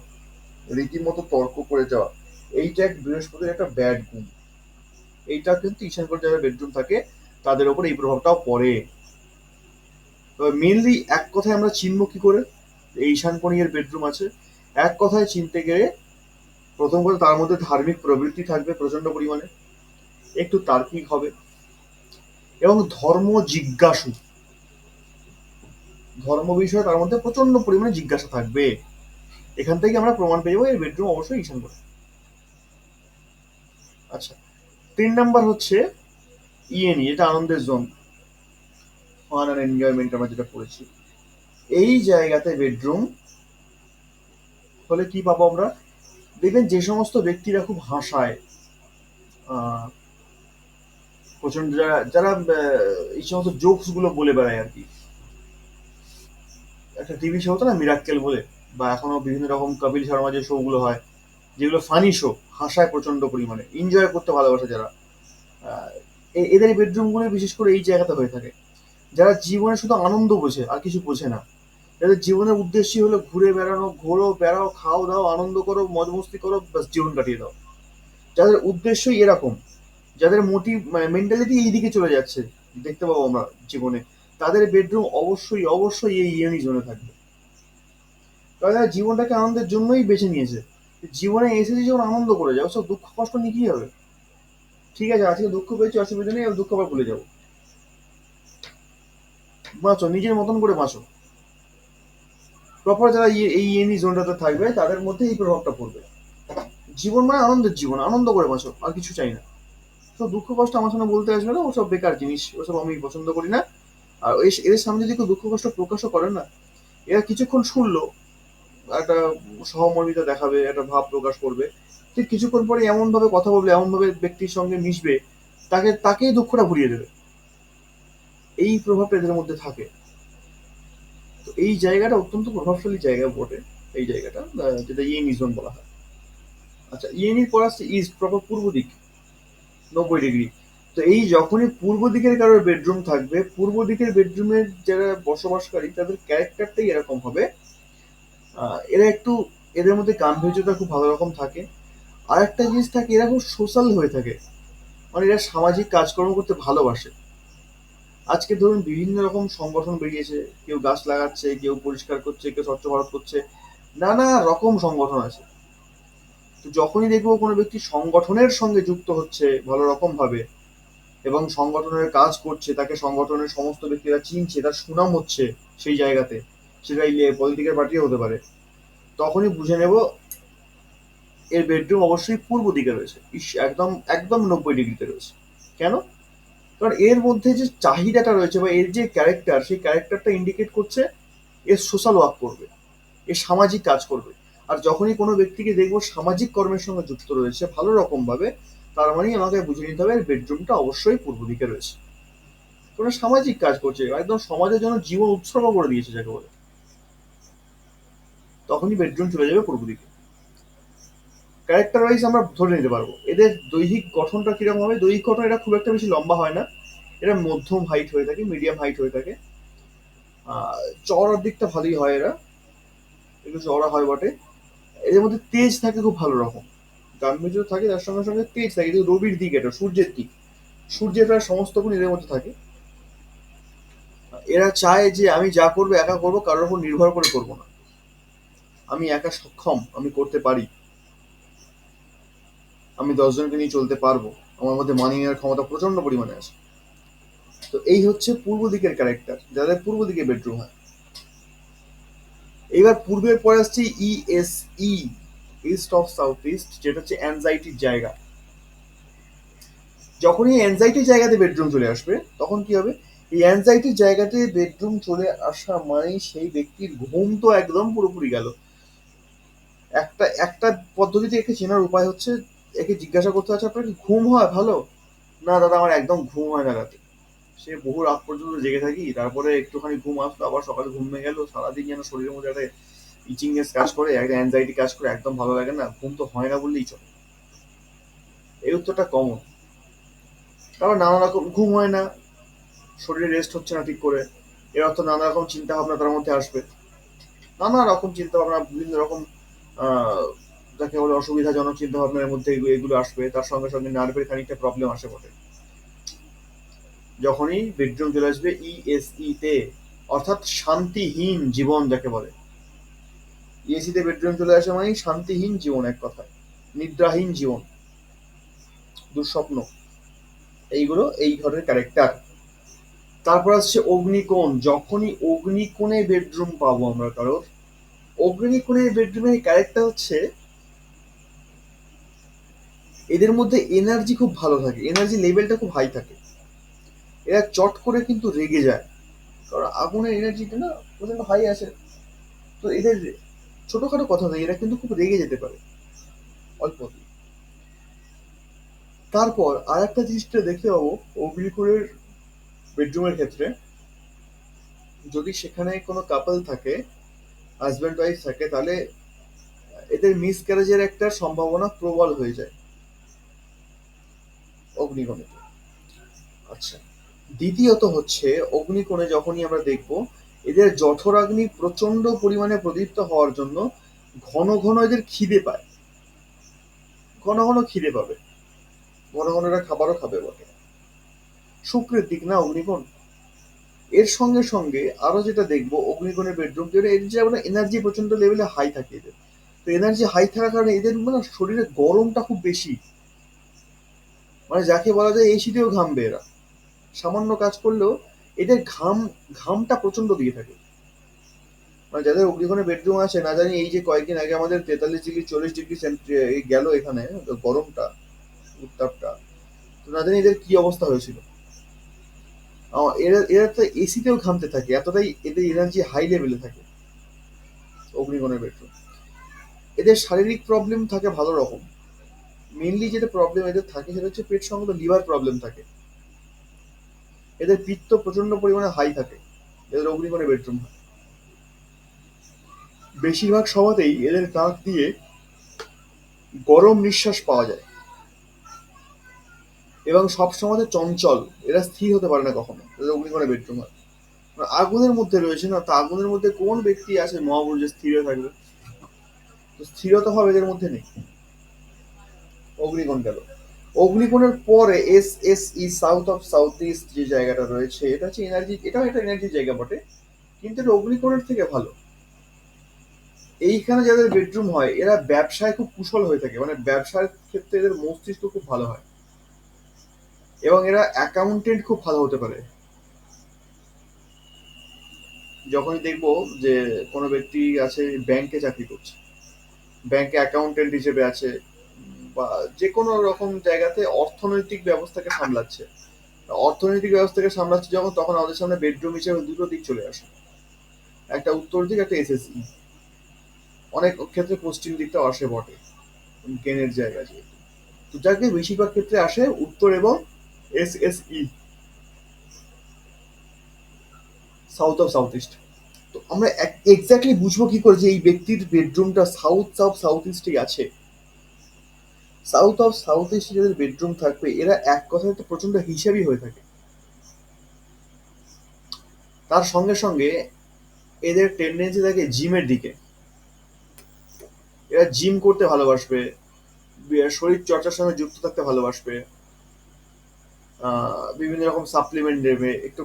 রীতিমতো তর্ক করে যাওয়া, এইটা এক বৃহস্পতির একটা ব্যাড গুণ, এইটা কিন্তু ঈশান কোণে যারা বেডরুম থাকে তাদের উপর এই প্রভাবটাও পড়ে। তবে মেনলি এক কথায় আমরা চিনব কি করে এই ঈশান কোণের বেডরুম আছে, এক কথায় চিনতে গেলে প্রথম কথা তার মধ্যে ধার্মিক প্রবৃত্তি থাকবে প্রচন্ড পরিমাণে, একটু তার্কিক হবে, এবং ধর্ম জিজ্ঞাসু, ধর্ম বিষয়ে তার মধ্যে প্রচন্ড পরিমাণে জিজ্ঞাসা থাকবে। এখান থেকে আমরা প্রমাণ পেয়ে যাবো এর বেডরুম অবশ্যই ঈশান কোণে। আচ্ছা, 3 নাম্বার হচ্ছে যেটা আনন্দের জোন, ফান আর এনজয়মেন্ট আমরা যেটা পড়েছি, এই জায়গাতে বেডরুম হলে কি পাবো আমরা, দেখবেন যে সমস্ত ব্যক্তিরা খুব হাসায়, আহ, প্রচন্ড যারা যারা এই সমস্ত জোকস গুলো বলে বেড়ায় আর কি, একটা টিভি শো হতো না মিরাক্কেল বলে, বা এখনো বিভিন্ন রকম কপিল শর্মা যে শো গুলো হয়, যেগুলো ফানি শো, হাসায় প্রচন্ড পরিমাণে, এনজয় করতে ভালোবাসে যারা, আহ, এদের বেডরুম গুলো বিশেষ করে এই জায়গাতে হয়ে থাকে, যারা জীবনে শুধু আনন্দ বোঝে আর কিছু বোঝে না, যাদের জীবনের উদ্দেশ্যই হলো ঘুরে বেড়ানো, ঘোরো বেড়াও খাও দাও আনন্দ করো মজ মস্তি করো ব্যাস জীবন কাটিয়ে দাও, যাদের উদ্দেশ্যই এরকম, যাদের মোটিভ মানে মেন্টালিটি এই দিকে চলে যাচ্ছে দেখতে পাবো আমরা জীবনে, তাদের বেডরুম অবশ্যই অবশ্যই এই ইয়েনি জোনে থাকবে। কারণ তারা জীবনটাকে আনন্দের জন্যই বেছে নিয়েছে। জীবনে এসেছে যখন আনন্দ করে যাও, সব দুঃখ কষ্ট নিয়ে কি হবে? ঠিক আছে, আজকে দুঃখ পেয়েছি, অসুবিধা নেই, আমি দুঃখ আবার ভুলে যাবো। বাঁচো নিজের মতন করে বাঁচো। প্রপার যারা এই ইয়েনি জোনটাতে থাকবে তাদের মধ্যে এই প্রভাবটা পড়বে। জীবন মানে আনন্দের জীবন, আনন্দ করে বাঁচো, আর কিছু চাই না। তো দুঃখ কষ্ট আমার সামনে বলতে আসবে না, ওসব বেকার জিনিস, ওসব আমি পছন্দ করি না। আর এদের সামনে যদি কেউ দুঃখ কষ্ট প্রকাশও করে না, এরা কিছুক্ষণ শুনলো, একটা সহমর্মিতা দেখাবে, একটা ভাব প্রকাশ করবে, ঠিক কিছুক্ষণ পরে এমন ভাবে কথা বলবে, এমন ভাবে ব্যক্তির সঙ্গে মিশবে, তাকেই দুঃখটা ভুলিয়ে দেবে। এই প্রভাবটা এদের মধ্যে থাকে। তো এই জায়গাটা অত্যন্ত প্রভাবশালী জায়গা বটে। এই জায়গাটা যেটা ইয়েনি জোন বলা হয়। আচ্ছা, ইয়েনির পর আসছে ইস্ট, প্রপার পূর্ব দিক, 90 ডিগ্রি। তো এই যখনই পূর্ব দিকের কারোর বেডরুম থাকবে, পূর্ব দিকের বেডরুমের যারা বসবাসকারী তাদের ক্যারেক্টারটাই এরকম হবে। এরা একটু, এদের মধ্যে গাম্ভীর্যতা খুব ভালো রকম থাকে। আর একটা জিনিস থাকে, এরা খুব সোশ্যাল হয়ে থাকে, মানে এরা সামাজিক কাজকর্ম করতে ভালোবাসে। আজকে ধরুন বিভিন্ন রকম সংগঠন বেরিয়েছে, কেউ গাছ লাগাচ্ছে, কেউ পরিষ্কার করছে, কেউ স্বচ্ছ ভারত করছে, নানা রকম সংগঠন আছে। তো যখনই দেখবো কোনো ব্যক্তি সংগঠনের সঙ্গে যুক্ত হচ্ছে ভালো রকম ভাবে এবং সংগঠনের কাজ করছে, তাকে সংগঠনের সমস্ত ব্যক্তিরা চিনছে, তার সুনাম হচ্ছে সেই জায়গাতে, সেটা পলিটিক্যাল পার্টিও হতে পারে, তখনই বুঝে নেব এর বেডরুম অবশ্যই পূর্ব দিকে রয়েছে। একদম একদম 90 ডিগ্রিতে রয়েছে। কেন? কারণ এর মধ্যে যে চাহিদাটা রয়েছে বা এর যে ক্যারেক্টার, সেই ক্যারেক্টারটা ইন্ডিকেট করছে এর সোশ্যাল ওয়ার্ক করবে, এর সামাজিক কাজ করবে। আর যখনই কোনো ব্যক্তিকে দেখবো সামাজিক কর্মের সঙ্গে যুক্ত রয়েছে ভালো রকম ভাবে, তার মানে আমাকে বুঝে নিতে হবে এর বেডরুমটা অবশ্যই পূর্ব দিকে রয়েছে। কোনো সামাজিক কাজ করছে, একদম সমাজের জন্য জীবন উৎসর্গ করে দিয়েছে যাকে বলে, তখনই বেডরুম চলে যাবে পূর্ব দিকে। ক্যারেক্টার ওয়াইজ আমরা ধরে নিতে পারবো এদের দৈহিক গঠনটা কিরকম হবে। দৈহিক গঠন, এরা খুব একটা বেশি লম্বা হয় না, এরা মধ্যম হাইট হয়ে থাকে, মিডিয়াম হাইট হয়ে থাকে। চওড়ার দিকটা ভালোই হয়, এরা একটু চওড়া হয় বটে। এদের মধ্যে তেজ থাকে খুব ভালো রকম, গাম্ভীর্য থাকে, তার সঙ্গে সঙ্গে তেজ থাকে। কিন্তু রবির দিক, এটা সূর্যের দিক, সূর্যের প্রায় সমস্ত গুণ এদের মধ্যে থাকে। এরা চায় যে আমি যা করবো একা করবো, কারোর উপর নির্ভর করে করবো না, আমি একা সক্ষম, আমি করতে পারি, আমি 10 জনকে নিয়ে চলতে পারবো, আমার মধ্যে মানিয়ে নেওয়ার ক্ষমতা প্রচন্ড পরিমাণে আছে। তো এই হচ্ছে পূর্ব দিকের ক্যারেক্টার, যাদের পূর্ব দিকে বেডরুম হয়। এবার পূর্বের পরে আসছে ইএসই, ইস্ট অফ সাউথ ইস্ট, যেটা হচ্ছে অ্যাংজাইটির জায়গা। যখনই অ্যাংজাইটির জায়গাতে বেডরুম চলে আসবে, তখন কি হবে? এই অ্যাংজাইটির জায়গাতে বেডরুম চলে আসা মানেই সেই ব্যক্তির ঘুম তো একদম পুরোপুরি গেল। একটা একটা পদ্ধতিতে একে চেনার উপায় হচ্ছে, একে জিজ্ঞাসা করতে হচ্ছে আপনার কি ঘুম হয় ভালো? না দাদা, আমার একদম ঘুম হয় না রাতে, সে বহু রাত পর্যন্ত জেগে থাকি, তারপরে একটুখানি ঘুম আসলো, আবার সকালে ঘুম ভেঙে গেল, সারাদিন যেন শরীরের মধ্যে একটা ইচিংনেস কাজ করে, একটা অ্যাংজাইটি কাজ করে, একদম ভালো লাগে না, ঘুম তো হয় না বললেই চলে। এই উত্তরটা কমন। তারপর নানা রকম ঘুম হয় না, শরীরে রেস্ট হচ্ছে না ঠিক করে, এর অর্থ নানা রকম চিন্তা ভাবনা তার মধ্যে আসবে, নানা রকম চিন্তা ভাবনা, বিভিন্ন রকম আহ যাকে বলে অসুবিধাজনক চিন্তা ভাবনার মধ্যে এগুলো আসবে, তার সঙ্গে সঙ্গে নার্ভের খানিকটা প্রবলেম আসে বটে। যখনই বেডরুম চলে আসবে ইএসই তে, অর্থাৎ শান্তিহীন জীবন যাকে বলে, ইএসি তে বেডরুম চলে আসে মানে শান্তিহীন জীবন, এক কথায় নিদ্রাহীন জীবন, দুঃস্বপ্ন, এইগুলো এই ঘরের ক্যারেক্টার। তারপর আসছে অগ্নিকোণ। যখনই অগ্নিকোণে বেডরুম পাবো আমরা কারোর, অগ্নিকোণের বেডরুমের ক্যারেক্টার হচ্ছে এদের মধ্যে এনার্জি খুব ভালো থাকে, এনার্জি লেভেলটা খুব হাই থাকে, এরা চট করে কিন্তু রেগে যায়, কারণ আগুনের এনার্জিটা না প্রচন্ড হাই আছে। তো এদের ছোটখাটো কথা নেই, এরা কিন্তু খুব রেগে যেতে পারে অল্প। তারপর আর একটা জিনিসটা দেখতে পাবো অগ্নিকোণের বেডরুমের ক্ষেত্রে, যদি সেখানে কোনো কাপল থাকে, হাজব্যান্ড ওয়াইফ থাকে, তাহলে এদের মিসক্যারেজের একটা সম্ভাবনা প্রবল হয়ে যায় অগ্নিকোণে। আচ্ছা, দ্বিতীয়ত হচ্ছে অগ্নিকোণে যখনই আমরা দেখব, এদের জঠরাগ্নি প্রচন্ড পরিমাণে প্রদীপ্ত হওয়ার জন্য ঘন ঘন এদের খিদে পায়, ঘন ঘন খিদে পাবে, ঘন ঘন এরা খাবারও খাবে বটে। শুক্রের দিক না অগ্নিকোণ, এর সঙ্গে সঙ্গে আরো যেটা দেখবো অগ্নিকোণের বেডরুম, যেটা এর যে আমরা এনার্জি প্রচন্ড লেভেলে হাই থাকে এদের। তো এনার্জি হাই থাকার কারণে এদের মানে শরীরে গরমটা খুব বেশি, মানে যাকে বলা যায় এই শীতেও ঘামবে এরা, সামান্য কাজ করলেও এদের ঘামটা প্রচন্ড দিয়ে থাকে। মানে যাদের অগ্নিকোণে বেডরুম আছে, না জানি এই যে কয়েকদিন আগে আমাদের 43 ডিগ্রি 40 ডিগ্রি গেল এখানে গরমটা, উত্তাপটা, তো না জানি এদের কি অবস্থা হয়েছিল। এরা এরা তো এসিতেও ঘামতে থাকে, এতটাই এদের এনার্জি হাই লেভেলে থাকে অগ্নিকোণের বেডরুম। এদের শারীরিক প্রবলেম থাকে ভালো রকম। মেনলি যেটা প্রবলেম এদের থাকে সেটা হচ্ছে পেট সংক্রান্ত লিভার প্রবলেম থাকে। এদের পিত্ত প্রচন্ড পরিমাণে হাই থাকে এদের অগ্নিকোণে বেডরুম হয়। বেশিরভাগ সভাতেই এদের নাক দিয়ে গরম নিঃশ্বাস পাওয়া যায়, এবং সব সময় চঞ্চল, এরা স্থির হতে পারে না কখনো, এদের অগ্নিকোণে বেডরুম হয়। আগুনের মধ্যে রয়েছে না, তা আগুনের মধ্যে কোন ব্যক্তি আছে মহাপুরুষ যে স্থির থাকবে? তো স্থিরতা ভাব এদের মধ্যে নেই। অগ্নিকোণ গেল। অগ্নিকোণের পরে S S E south of south east যে জায়গাটা রয়েছে, এটা হচ্ছে এনার্জি, এটাও একটা এনার্জির জায়গা বটে, কিন্তু এটা অগ্নিকোণের থেকে ভালো। এইখানে যাদের বেডরুম হয় এরা ব্যবসায় খুব কুশল হয়ে থাকে, মানে ব্যবসার ক্ষেত্রে এদের মস্তিষ্ক খুব ভালো হয়, এবং এরা অ্যাকাউন্টেন্ট খুব ভালো হতে পারে। যখনই দেখবো যে কোনো ব্যক্তি আছে ব্যাংকে চাকরি করছে, ব্যাংকে অ্যাকাউন্টেন্ট হিসেবে আছে, বা যে কোনো রকম জায়গাতে অর্থনৈতিক ব্যবস্থাকে সামলাচ্ছে, অর্থনৈতিক ব্যবস্থাকে সামলাচ্ছে যখন, তখন আমাদের সামনে বেডরুম হিসেবে দুটো দিক চলে আসে, একটা উত্তর দিক, একটা এসএসই। অনেক ক্ষেত্রে পশ্চিম দিকটা আসে বটে, জ্ঞানের জায়গা যেহেতু। তো যাকে বেশিরভাগ ক্ষেত্রে আসে উত্তর এবং এসএসই, সাউথ অফ সাউথ ইস্ট। তো আমরা এক্স্যাক্টলি বুঝবো কি করে যে এই ব্যক্তির বেডরুমটা সাউথ অফ সাউথ ইস্টে আছে? সাউথ অফ সাউথ ইস্টে যাদের বেডরুম থাকবে এরা এক কথায় তো প্রচন্ড হিসাবই হয়ে থাকে। তার সঙ্গে সঙ্গে এদের টেন্ডেন্সি থাকে জিমের দিকে, এরা জিম করতে ভালোবাসবে, শরীর চর্চার সঙ্গে যুক্ত থাকতে ভালোবাসবে, বিভিন্ন রকম সাপ্লিমেন্ট নেবে, একটু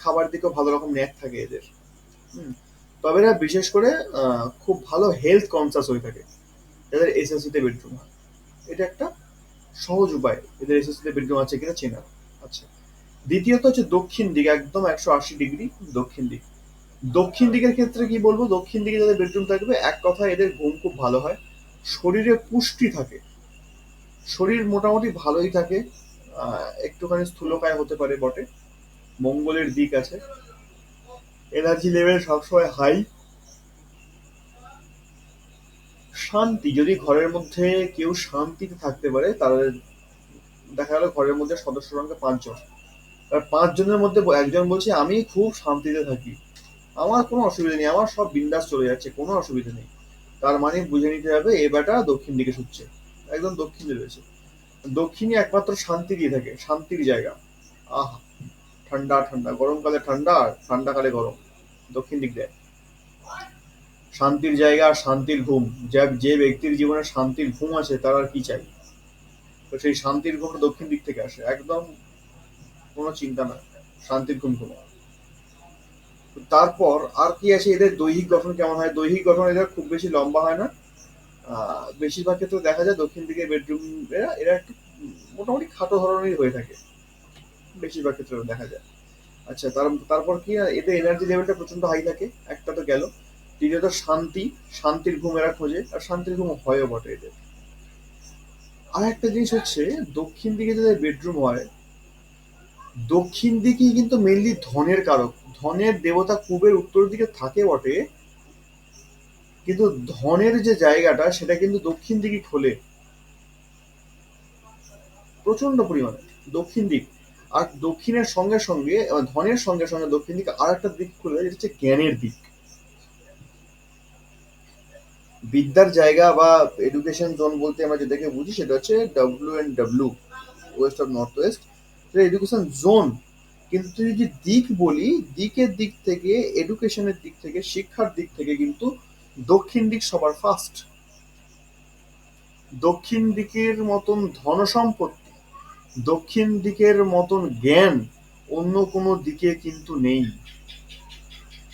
খাবার দিকেও ভালো রকম ন্যাক থাকে এদের। হুম। তবে এরা বিশেষ করে খুব ভালো হেলথ কনসাস হয়ে থাকে যাদের এসএসসিতে বেডরুম হয়। এটা একটা সহজ উপায় এদের এসএসসিতে বেডরুম আছে কিনা চেনার। আচ্ছা, দ্বিতীয়ত হচ্ছে দক্ষিণ দিক, একদম 180 ডিগ্রি দক্ষিণ দিক। দক্ষিণ দিকের ক্ষেত্রে কি বলবো, দক্ষিণ দিকে যাদের বেডরুম থাকবে এক কথায় এদের ঘুম খুব ভালো হয়, শরীরে পুষ্টি থাকে, শরীর মোটামুটি ভালোই থাকে, একটুখানি স্থূলকায় হতে পারে বটে, মঙ্গলের দিক আছে, এনার্জি লেভেল সবসময় হাই। শান্তি, যদি ঘরের মধ্যে কেউ শান্তিতে থাকতে পারে, তাহলে দেখা গেল ঘরের মধ্যে সদস্য সংখ্যা 5 জন, আর 5 জনের মধ্যে একজন বলছে আমি খুব শান্তিতে থাকি, আমার কোনো অসুবিধা নেই, আমার সব বিন্দাস চলে যাচ্ছে, কোনো অসুবিধা নেই, তার মানে বুঝে নিতে হবে এ বেটা দক্ষিণ দিকে শুচ্ছে, একদম দক্ষিণে রয়েছে। দক্ষিণে একমাত্র শান্তি দিয়ে থাকে, শান্তির জায়গা। আহা, ঠান্ডা ঠান্ডা, গরমকালে ঠান্ডা আর ঠান্ডাকালে গরম, দক্ষিণ দিক দেয় শান্তির জায়গা আর শান্তির ঘুম। যে ব্যক্তির জীবনে শান্তির ঘুম আছে তার আর কি চাই? তো সেই শান্তির ঘুমটা দক্ষিণ দিক থেকে আসে, একদম কোনো চিন্তা না, শান্তির ঘুম ঘুমা। তারপর আর কি আছে, এদের দৈহিক গঠন কেমন হয়? দৈহিক গঠন এদের খুব বেশি লম্বা হয় না, বেশিরভাগ ক্ষেত্রে দেখা যায় দক্ষিণ দিকে বেডরুম এরা এরা একটু মোটামুটি খাটো ধরনেরই হয়ে থাকে, বেশিরভাগ ক্ষেত্রে দেখা যায়। আচ্ছা, তারপর কি, এদের এনার্জি লেভেলটা প্রচন্ড হাই থাকে, একটা তো গেল। দ্বিতীয়ত শান্তি, শান্তির ঘুম এরা খোঁজে, আর শান্তির ঘুম হয়ও বটে এদের। আর একটা জিনিস হচ্ছে, দক্ষিণ দিকে যাদের বেডরুম হয়, দক্ষিণ দিকেই কিন্তু মেনলি ধনের কারক, ধনের দেবতা কুবের উত্তর দিকে থাকে বটে, কিন্তু ধনের যে জায়গাটা সেটা কিন্তু দক্ষিণ দিকে খোলে প্রচন্ড পরিমাণে, দক্ষিণ দিক। আর দক্ষিণের সঙ্গে সঙ্গে ধনের সঙ্গে সঙ্গে দক্ষিণ দিকে আর একটা দিক খুলে, যেটা হচ্ছে জ্ঞানের দিক, বিদ্যার জায়গা, বা এডুকেশন জোন বলতে আমরা যেটাকে বুঝি সেটা হচ্ছে WNW, West of north West, সেটা এডুকেশন জোন। কিন্তু তুই যদি দিক বলি, দিকের দিক থেকে, এডুকেশনের দিক থেকে, শিক্ষার দিক থেকে কিন্তু দক্ষিণ দিক সবার ফার্স্ট। দক্ষিণ দিকের মতন ধন সম্পত্তি, দক্ষিণ দিকের মতন জ্ঞান, অন্য কোনো দিকে কিন্তু নেই।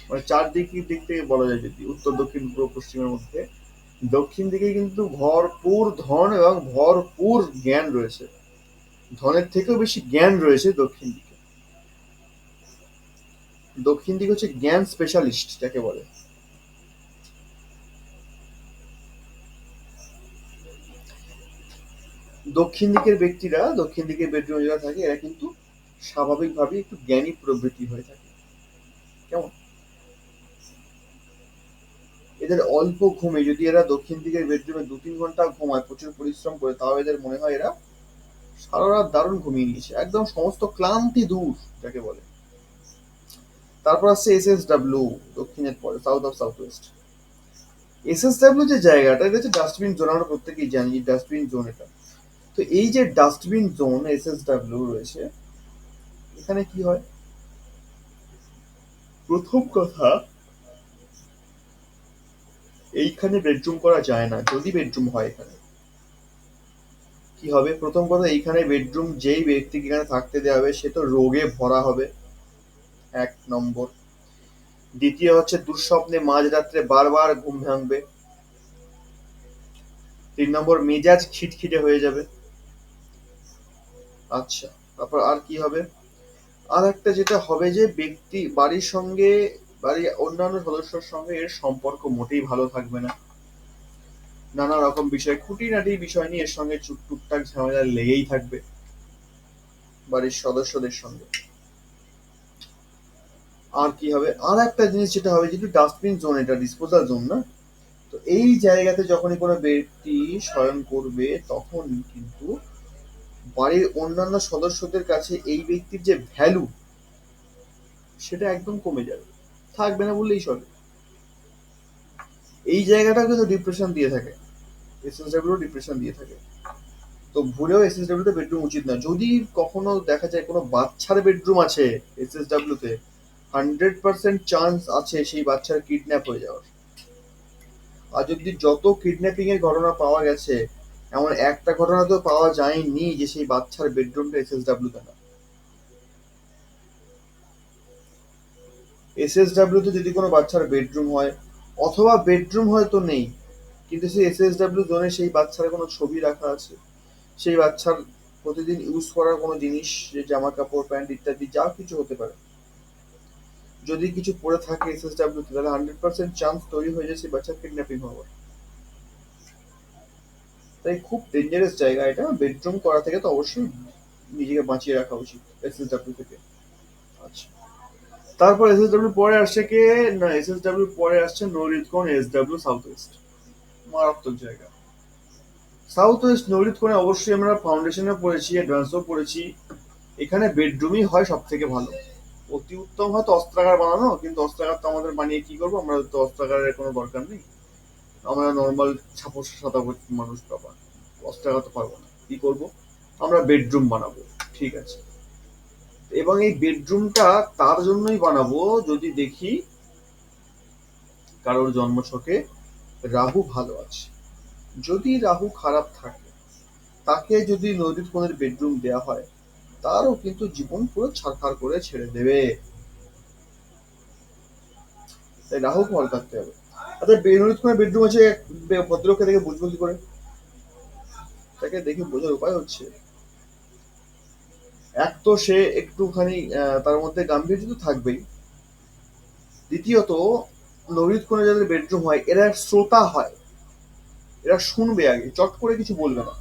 মানে চারদিকের দিক থেকে বলা যায়, যদি উত্তর দক্ষিণ পূর্ব পশ্চিমের মধ্যে দক্ষিণ দিকে কিন্তু ভরপুর ধন এবং ভরপুর জ্ঞান রয়েছে। ধনের থেকেও বেশি জ্ঞান রয়েছে দক্ষিণ দিকে। দক্ষিণ দিকে হচ্ছে জ্ঞান স্পেশালিস্ট যাকে বলে। দক্ষিণ দিকের ব্যক্তিরা, দক্ষিণ দিকের বেডরুমে যারা থাকে, এরা কিন্তু স্বাভাবিকভাবেই একটু জ্ঞানী প্রবৃত্তি হয়ে থাকে। কেমন? এদের অল্প ঘুমে যদি এরা দক্ষিণ দিকের বেডরুমে 2-3 ঘন্টা ঘুমায় প্রচুর পরিশ্রম করে, তাও এদের মনে হয় এরা সারা রাত দারুণ ঘুমিয়ে নিয়েছে, একদম সমস্ত ক্লান্তি দূর যাকে বলে। তারপর আসছে SSW, দক্ষিণের পরে south of south West. SSW যে জায়গাটা, এটা হচ্ছে ডাস্টবিন জোন, আমরা প্রত্যেকেই জানি ডাস্টবিন জোন এটা। তো এই যে ডাস্টবিন জোন SSW রয়েছে, এখানে কি হয়? প্রথম কথা, এইখানে বেডরুম করা যায় না। যদি বেডরুম হয় এখানে কি হবে? প্রথম কথা, এইখানে বেডরুম যেই ব্যক্তিকে এখানে থাকতে দেওয়া হবে সে তো রোগে ভরা হবে, 1 নম্বর। দ্বিতীয় হচ্ছে দুঃস্বপ্নে মাঝরাত্রে বারবার ঘুম ভাঙবে। 3 নম্বর, মেজাজ খিটখিটে হয়ে যাবে। আচ্ছা, তারপর আর কি হবে? আর একটা যেটা হবে যে ব্যক্তি বাড়ির সঙ্গে, বাড়ির অন্যান্য সদস্যের সঙ্গে এর সম্পর্ক মোটেই ভালো থাকবে না। নানা রকম বিষয়, খুঁটিনাটি বিষয় নিয়ে এর সঙ্গে টুকটাক ঝামেলা লেগেই থাকবে বাড়ির সদস্যদের সঙ্গে। আর কি হবে? আর একটা জিনিস যেটা হবে, যেহেতু ডাস্টবিন জোন, এটা ডিসপোজাল জোন না, তো এই জায়গাতে যখনই কোনো ব্যক্তি শয়ন করবে তখন কিন্তু বাড়ির অন্যান্য সদস্যদের কাছে এই ব্যক্তির যে ভ্যালু, সেটা একদম কমে যাবে, থাকবে না বললেই চলে। এই জায়গাটা কিন্তু ডিপ্রেশন দিয়ে থাকে, SSW ডিপ্রেশন দিয়ে থাকে। তো ভুলেও SSW তে বেডরুম উচিত না। যদি কখনো দেখা যায় কোনো বাচ্চার বেডরুম আছে SSW তে, 100% চান্স আছে সেই বাচ্চার কিডন্যাপ হয়ে যাওয়ার। আর যদি যত কিডন্যাপিং এর ঘটনা পাওয়া গেছে, এমন একটা ঘটনা তো পাওয়া যায়নি যে সেই বাচ্চার বেডরুমটা SSW তে না। SSW তে যদি কোনো বাচ্চার বেডরুম হয়, অথবা বেডরুম হয়তো নেই, কিন্তু সেই SSW জোনে সেই বাচ্চার কোনো ছবি রাখা আছে, সেই বাচ্চার প্রতিদিন ইউজ করার কোনো জিনিস, যে জামা কাপড় প্যান্ট ইত্যাদি যা কিছু হতে পারে, যদি কিছু পড়ে থাকে SSW তে, তাহলে 100% চান্স তৈরি হয়ে যায় সেই বাচ্চার কিডন্যাপিং হওয়ার। তাই খুব ডেঞ্জারাস জায়গা এটা। বেডরুম করা থেকে তো অবশ্যই নিজেকে বাঁচিয়ে রাখা উচিত SSW থেকে। আচ্ছা, তারপর SSW পরে আসছে কে? না, SSW পরে আসছে নরিতকোণ SW সাউথ ওয়েস্ট। মারাত্মক জায়গা। সাউথ ওয়েস্ট নরিতকোণে অবশ্যই আমরা ফাউন্ডেশনে পড়েছি, অ্যাডভান্সও পড়েছি। এখানে বেডরুমই হয় সব থেকে ভালো। অতি উত্তম হয়তো অস্ত্রাগার বানানো, কিন্তু অস্ত্রাগার তো আমাদের বানিয়ে কি করবো? আমরা তো অস্ত্রাগারের কোনো দরকার নেই। আমরা নর্মাল ছাপোষ শতাবত মানুষ, বাবা অস্ত্রাগার তো পারবো না, কি করবো? আমরা বেডরুম বানাবো, ঠিক আছে। এবং এই বেডরুমটা তার জন্যই বানাবো যদি দেখি কারোর জন্মছকে রাহু ভালো আছে। যদি রাহু খারাপ থাকে, তাকে যদি নদীর কোণের বেডরুম দেওয়া হয়, তারও কিন্তু জীবন পুরো ছারখার করে ছেড়ে দেবে। তাই রাহু ভালো থাকতে হবে। আচ্ছা, নদীর কোণের বেডরুম আছে, ভদ্রলোককে দেখে বুঝবো কি করে? তাকে দেখে বোঝার উপায় হচ্ছে, এক তো সে একটুখানি তার মধ্যে গাম্ভীর্য তো থাকবেই। দ্বিতীয়ত, নবীত কোণে যাদের বেডরুম হয় এরা শ্রোতা হয়। এরা শুনবে, আগে চট করে কিছু বলবে না।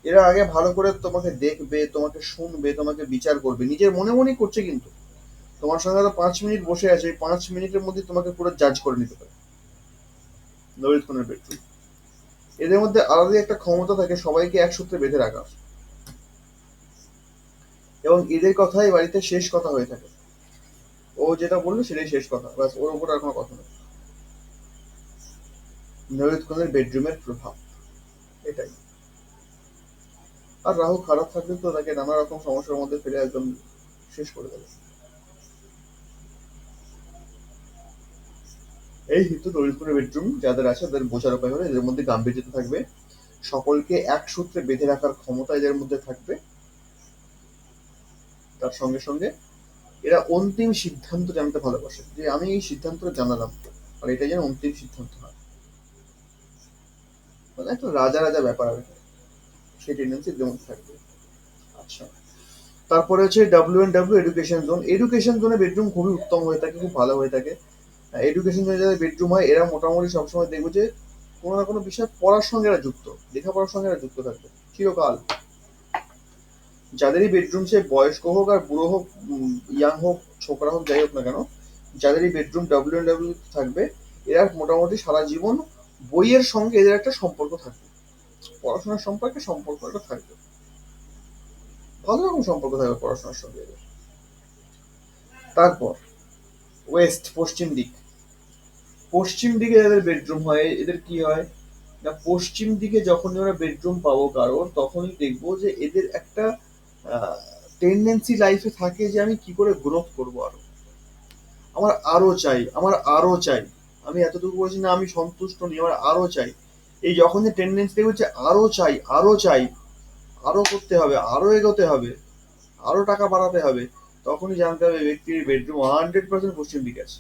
এরা আগে ভালো করে তোমাকে দেখবে, তোমাকে শুনবে, তোমাকে বিচার করবে, নিজের মনে মনেই করছে কিন্তু। তোমার সঙ্গে হয়তো 5 মিনিট বসে আছে, 5 মিনিটের মধ্যে তোমাকে পুরো জাজ করে নিতে পারে নবীত কোণের বেডরুম। এদের মধ্যে আলাদা একটা ক্ষমতা থাকে সবাইকে এক সূত্রে বেঁধে রাখার, এবং এদের কথাই বাড়িতে শেষ কথা হয়ে থাকে। ও যেটা বললো সেটাই শেষ কথা, ব্যাস, ওর উপর আর কোনো কথা নেই। নবীত কোণের বেডরুমের প্রভাব এটাই। আর রাহু খারাপ থাকলে তো তাকে নানা রকম সমস্যার মধ্যে ফেলে একদম শেষ করে দেবে। এই কিন্তু দরিদ্র বেডরুম যাদের আছে তাদের বোঝার উপায় হলো, এদের মধ্যে গাম্ভীর্যতা থাকবে, সকলকে এক সূত্রে বেঁধে রাখার ক্ষমতা এদের মধ্যে থাকবে। তার সঙ্গে সঙ্গে এরা অন্তিম সিদ্ধান্ত জানতে ভালোবাসে, যে আমি এই সিদ্ধান্তটা জানালাম, আর এটা যেন অন্তিম সিদ্ধান্ত হয়, মানে একটা রাজা রাজা ব্যাপার আর কি, সেই টেন্ডেন্সি যেমন থাকবে। আচ্ছা, তারপরে হচ্ছে WNW এডুকেশন জোন। এডুকেশন জোনে বেডরুম খুবই উত্তম হয়ে থাকে, খুব ভালো হয়ে থাকে। এডুকেশন জোনে যাদের বেডরুম হয় এরা মোটামুটি সবসময় দেখবো যে কোনো না কোনো বিষয় পড়ার সঙ্গে এরা যুক্ত, লেখাপড়ার সঙ্গে এরা যুক্ত থাকবে চিরকাল। যাদেরই বেডরুম, সে বয়স্ক হোক আর বুড়ো হোক, ইয়াং হোক, ছোকরা হোক, যাই হোক না কেন, যাদেরই বেডরুম WNW থাকবে, এরা মোটামুটি সারা জীবন বইয়ের সঙ্গে এদের একটা সম্পর্ক থাকবে, পড়াশোনার সম্পর্কে সম্পর্কটা থাকবে, ভালো রকম সম্পর্ক থাকবে পড়াশোনার সঙ্গে এদের। তারপর ওয়েস্ট, পশ্চিম দিক। পশ্চিম দিকে যাদের বেডরুম হয় এদের কি হয় না, পশ্চিম দিকে যখনই আমরা বেডরুম পাবো কারোর, তখনই দেখবো যে এদের একটা টেন্ডেন্সি লাইফে থাকে যে আমি কি করে গ্রোথ করবো, আরো আমার আরো চাই, আমার আরো চাই, আমি এতটুকু বলছি না আমি সন্তুষ্ট নেই, আমার আরো চাই। এই যখন যে টেন্ডেন্সি দেখবে যে আরো চাই, আরো চাই, আরো করতে হবে, আরো এগোতে হবে, আরো টাকা বাড়াতে হবে, তখনই জানতে হবে ব্যক্তির বেডরুম 100% পশ্চিম দিকে আছে।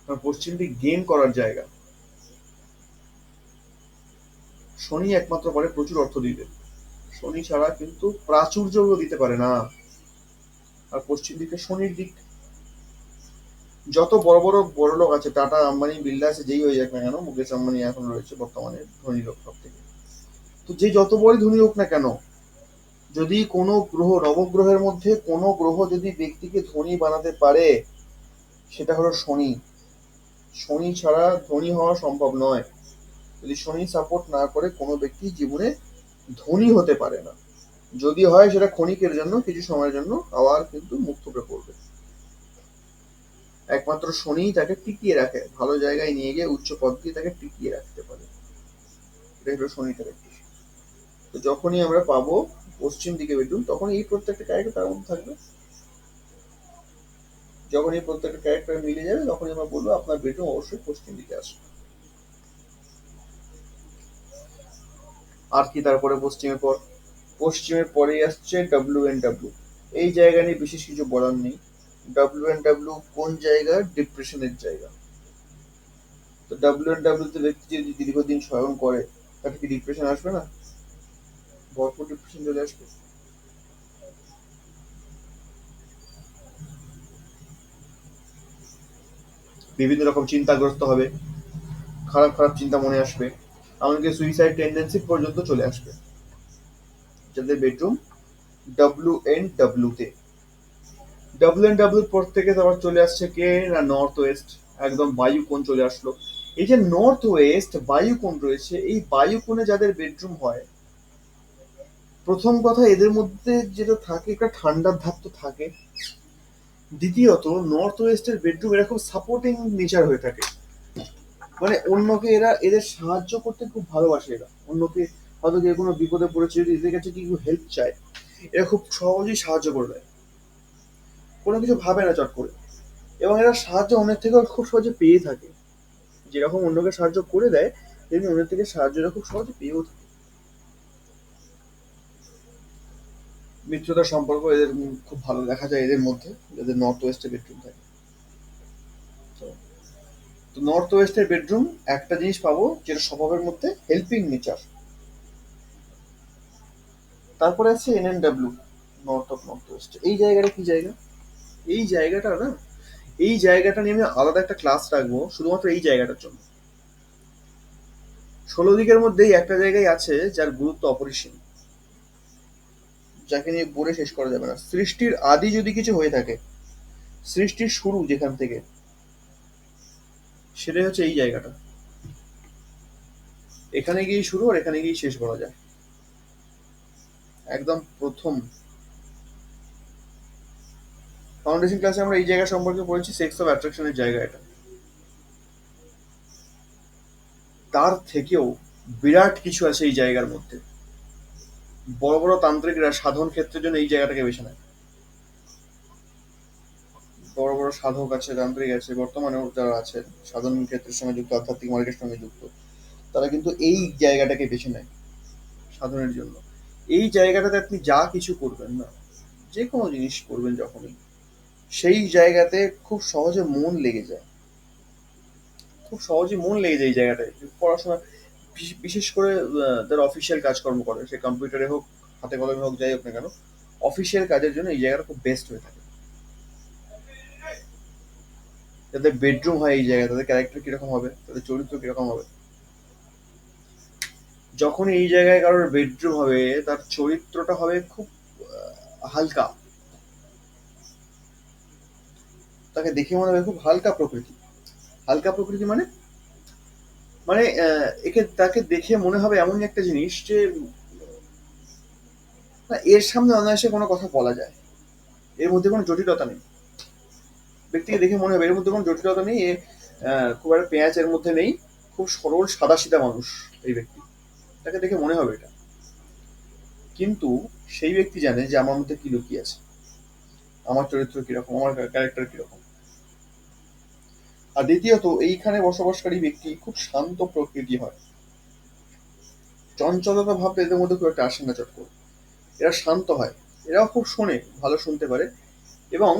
কারণ পশ্চিম দিক গেম করার জায়গা। শনি একমাত্র পারে প্রচুর অর্থ দিতে, শনি ছাড়া কিন্তু প্রাচুর্য দিতে পারে না। আর পশ্চিম দিকে শনির দিক। যত বড় বড় বড় লোক আছে, টাটা, আম্বানি, বিড়লা, আছে যেই হয়ে যাক না কেন, মুকেশ আম্বানি এখন রয়েছে বর্তমানে ধনী লোক সব থেকে, তো যে যত বড় ধনী হোক না কেন, যদি কোনো গ্রহ, নবগ্রহের মধ্যে কোনো গ্রহ যদি ব্যক্তিকে ধনী বানাতে পারে, সেটা হলো শনি। শনি ছাড়া ধনী হওয়া সম্ভব নয়। যদি শনি সাপোর্ট না করে কোনো ব্যক্তি জীবনে ধনী হতে পারে না। যদি হয় সেটা ক্ষণিকের জন্য, কিছু সময়ের জন্য, আবার কিন্তু মুখ থুবড়ে পড়বে। একমাত্র শনিই তাকে টিকিয়ে রাখে, ভালো জায়গায় নিয়ে গিয়ে উচ্চ পদ দিয়ে তাকে টিকিয়ে রাখতে পারে। এটা হলো শনি ক্যারেক্টার। তো যখনই আমরা পাবো পশ্চিম দিকে বেডরুম, তখন এই প্রত্যেকটা ক্যারেক্টার তার মধ্যে থাকবে। যখন এই প্রত্যেকটা ক্যারেক্টার মিলে যাবে, তখনই আমরা বলবো আপনার বেডরুম অবশ্যই পশ্চিম দিকে আসবে। আর কি তারপরে পশ্চিমের পর, পশ্চিমের পরে আসছে WNW। এই জায়গা নিয়ে বিশেষ কিছু বলার নেই। WNW কোন জায়গা? ডিপ্রেশনের জায়গা। তো WNW তে ব্যক্তি যদি দীর্ঘদিন শয়ন করে, তাতে কি ডিপ্রেশন আসবে না? ভরপুর ডিপ্রেশন চলে আসবে। বিভিন্ন রকম চিন্তাগ্রস্ত হবে, খারাপ খারাপ চিন্তা মনে আসবে, এমনকি সুইসাইড টেন্ডেন্সি পর্যন্ত চলে আসবে যাদের বেডরুম WNW তে। WNW পর থেকে আবার চলে আসছে কে না, নর্থ ওয়েস্ট। একদম বায়ুকোণ চলে আসলো। এই যে নর্থ ওয়েস্ট বায়ুকোণ রয়েছে, এই বায়ুকোণে যাদের বেডরুম হয়, প্রথম কথা এদের মধ্যে যেটা থাকে, একটা ঠান্ডার ধাপ তো থাকে। দ্বিতীয়ত নর্থ ওয়েস্টের বেডরুম এরা খুব সাপোর্টিং নেচার হয়ে থাকে, মানে অন্যকে এরা, এদের সাহায্য করতে খুব ভালোবাসে এরা। অন্যকে হয়তো যে কোনো বিপদে পড়েছে, যদি এদের কাছে কি হেল্প চায়, এরা খুব সহজেই সাহায্য করে দেয়, কোনো কিছু ভাবে না চট করে। এবং এরা সাহায্য অন্যের থেকে খুব সহজে পেয়ে থাকে। যেরকম অন্যকে সাহায্য করে দেয়, তেমনি অন্যের থেকে সাহায্য এরা খুব সহজে পেয়েও থাকে। মিত্রতার সম্পর্ক এদের খুব ভালো দেখা যায় এদের মধ্যে, যাদের নর্থ ওয়েস্টে বেডরুম থাকে। তো নর্থ ওয়েস্টের বেডরুম একটা জিনিস পাবো, যেটা স্বভাবের মধ্যে হেল্পিং নেচার। তারপরে আছে NNW, north of north West. এই জায়গাটা কি জায়গা? এই জায়গাটা না, এই জায়গাটা নিয়ে আমি আলাদা একটা ক্লাস রাখবো শুধুমাত্র এই জায়গাটার জন্য। 16 দিকের মধ্যেই একটা জায়গায় আছে যার গুরুত্ব অপরিসীম, যাকে নিয়ে পড়ে শেষ করা যাবে না। সৃষ্টির আদি যদি কিছু হয়ে থাকে, সৃষ্টির শুরু যেখান থেকে, সেটাই হচ্ছে এই জায়গাটা। এখানে গিয়ে শুরু আর এখানে গিয়ে শেষ করা যায়। একদম প্রথম ফাউন্ডেশন ক্লাসে আমরা এই জায়গা সম্পর্কে পড়েছি, সেক্স অফ অ্যাট্রাকশনের জায়গা এটা। তার থেকেও বিরাট কিছু আছে এই জায়গার মধ্যে। বড় বড় তান্ত্রিকরা সাধন ক্ষেত্রের জন্য এই জায়গাটাকে বেছে নেয়। বড় বড় সাধক আছে, তান্ত্রিক আছে, বর্তমানেও যারা আছেন সাধন ক্ষেত্রের সঙ্গে যুক্ত, আধ্যাত্মিক মার্গের সঙ্গে যুক্ত, তারা কিন্তু এই জায়গাটাকে বেছে নেয় সাধনের জন্য। এই জায়গাটাতে আপনি যা কিছু করবেন না, যে কোনো জিনিস করবেন যখনই, সেই জায়গাতে খুব সহজে মন লেগে যায়, খুব সহজে মন লেগে যায় এই জায়গাটায়। পড়াশোনা, বিশেষ করে যারা অফিসিয়াল কাজকর্ম করে, সে কম্পিউটারে হোক, হাতে কলমে হোক, যাই হোক না কেন, অফিসিয়াল কাজের জন্য এই জায়গাটা খুব বেস্ট হয়ে থাকে। যাদের বেডরুম হয় এই জায়গায়, তাদের ক্যারেক্টার কিরকম হবে, তাদের চরিত্র কিরকম হবে। যখন এই জায়গায় কারোর বেডরুম হবে, তার চরিত্রটা হবে খুব হালকা, তাকে দেখে মনে হবে খুব হালকা প্রকৃতি। হালকা প্রকৃতি মানে, একে তাকে দেখে মনে হবে এমনই একটা জিনিস যে না, এর সামনে অনায়াসে কোনো কথা বলা যায়, এর মধ্যে কোনো জটিলতা নেই। ব্যক্তিকে দেখে মনে হবে এর মধ্যে কোনো জটিলতা নেই, খুব একটা পেঁয়াজ এর মধ্যে নেই, খুব সরল সাদাসিধা মানুষ এই ব্যক্তি, তাকে দেখে মনে হবে এটা। কিন্তু সেই ব্যক্তি জানে যে আমার মধ্যে কি লুকিয়ে আছে, আমার চরিত্র কিরকম, আমার ক্যারেক্টার কিরকম। আর দ্বিতীয়ত, এইখানে বসবাসকারী ব্যক্তি খুব শান্ত প্রকৃতি হয়। চঞ্চলতা ভাবটা এদের মধ্যে খুব একটা আসে না চট করে। এরা শান্ত হয়, এরাও খুব শোনে, ভালো শুনতে পারে। এবং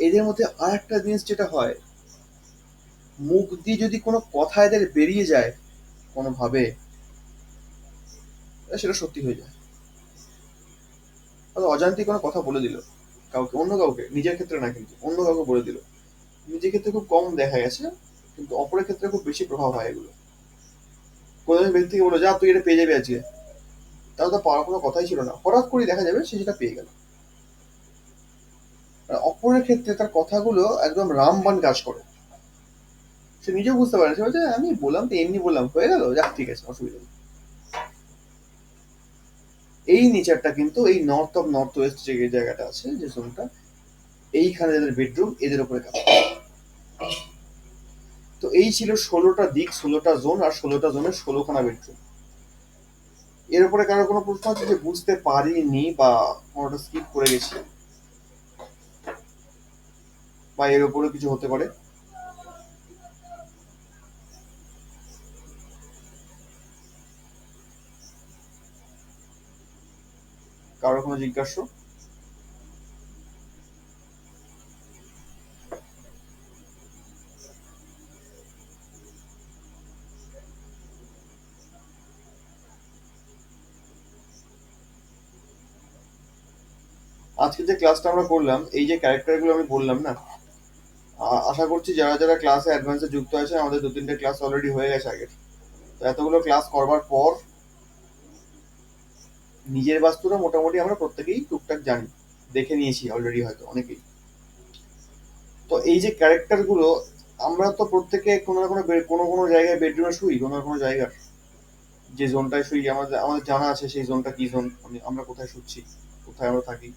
এদের মধ্যে আর একটা জিনিস যেটা হয়, মুখ দিয়ে যদি কোনো কথা এদের বেরিয়ে যায় কোনোভাবে, সেটা সত্যি হয়ে যায়। হয়তো অজান্তে কোনো কথা বলে দিল কাউকে, অন্য কাউকে, নিজের ক্ষেত্রে না কিন্তু অন্য কাউকে বলে দিল। নিজের ক্ষেত্রে খুব কম দেখা গেছে, কিন্তু অপরের ক্ষেত্রে খুব বেশি প্রভাব হয় এগুলো। কোনো ব্যক্তিকে বলো, যা তুই এটা পেয়ে যাবি আজকে, তাহলে তো পাওয়ার কোনো কথাই ছিল না, হঠাৎ করে দেখা যাবে সে সেটা পেয়ে গেল। আর অপরের ক্ষেত্রে তার কথাগুলো একদম রামবাণ কাজ করে। সে নিজেও বুঝতে পারে, সে বলছে আমি বললাম তো, এমনি বললাম, হয়ে গেল, যাক ঠিক আছে, অসুবিধা নেই। এই নেচারটা কিন্তু এই নর্থ অফ নর্থ ওয়েস্ট যে জায়গাটা আছে, যে জোনটা, এইখানে যাদের বেডরুম, এদের উপরে কাজ করে। তো এই ছিল 16টা দিক, 16টা জোন, আর 16টা জোনের 16খানা বেডরুম। এর উপরে কারো কোনো প্রশ্ন আছে যে বুঝতে পারিনি বা কোনোটা স্কিপ করে গেছি, বা এর উপরে কিছু হতে পারে? কারো কোনো জিজ্ঞাসা? আজকে যে ক্লাসটা আমরা করলাম, এই যে ক্যারেক্টার গুলো আমি বললাম না, আশা করছি যারা যারা ক্লাসে অ্যাডভান্সে যুক্ত আছে, আমাদের 2-3টে ক্লাস অলরেডি হয়ে গেছে আগের। তো এতগুলো ক্লাস করবার পর নিজের বাস্তুটা মোটামুটি আমরা প্রত্যেকেই টুকটাক জানি, দেখে নিয়েছি অলরেডি হয়তো অনেকেই। তো এই যে ক্যারেক্টার গুলো, আমরা তো প্রত্যেকে কোনো না কোনো কোনো কোনো জায়গায় বেডরুমে শুই, কোনো না কোনো জায়গার যে জোনটায় শুই, আমাদের আমাদের জানা আছে সেই জোনটা কি জোন, আমরা কোথায় শুচ্ছি, কোথায় আমরা থাকি।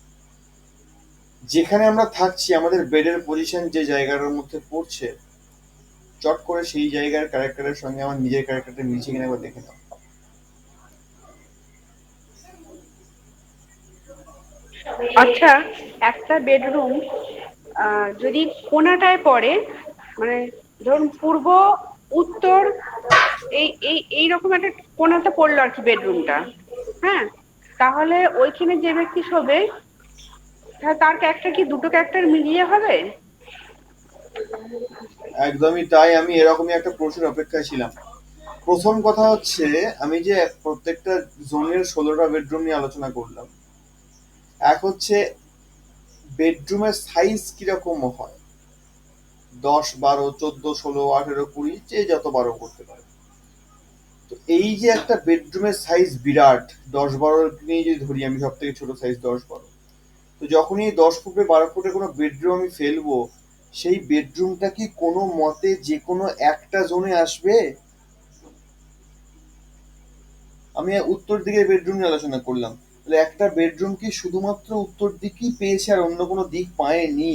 যেখানে আমরা থাকছি, আমাদের বেডের পজিশন যে জায়গাটার মধ্যে পড়ছে, চট করে সেই জায়গার ক্যারেক্টারের সঙ্গে আমার নিজের ক্যারেক্টারটা মিলছে কিনা একবার দেখে নাও। আচ্ছা, একটা বেডরুম যদি কোনাটায় পড়ে, মানে ধরুন পূর্ব, উত্তর, এই এই এইরকম একটা কোনাতে পড়লো আর কি বেডরুমটা, হ্যাঁ, তাহলে ওইখানে যে ব্যক্তি শোবে, তার ক্যারেক্টার কি দুটো ক্যারেক্টার মিলিয়ে হবে? একদমই তাই, আমি এরকমই একটা প্রশ্নের অপেক্ষায় ছিলাম। প্রথম কথা হচ্ছে, আমি যে প্রত্যেকটা জোনের 16টা বেডরুম নিয়ে আলোচনা করলাম, এক হচ্ছে বেডরুমের সাইজ কিরকম হয়, 10, 12, 14, 16, 18, 20, যে যত 12 করতে পারে। তো এই যে একটা বেডরুমের সাইজ বিরাট, 10-12 নিয়ে যদি ধরি, আমি সব থেকে ছোট সাইজ 10-12, তো যখনই 10 ফুটে 12 ফুটে কোনো বেডরুম আমি ফেলবো, সেই বেডরুমটা কি কোনো মতে যে কোনো একটা জোনে আসবে? আমি উত্তর দিকের বেডরুম নিয়ে আলোচনা করলাম, তাহলে একটা বেডরুম কি শুধুমাত্র উত্তর দিকই পেয়েছে আর অন্য কোনো দিক পায়নি?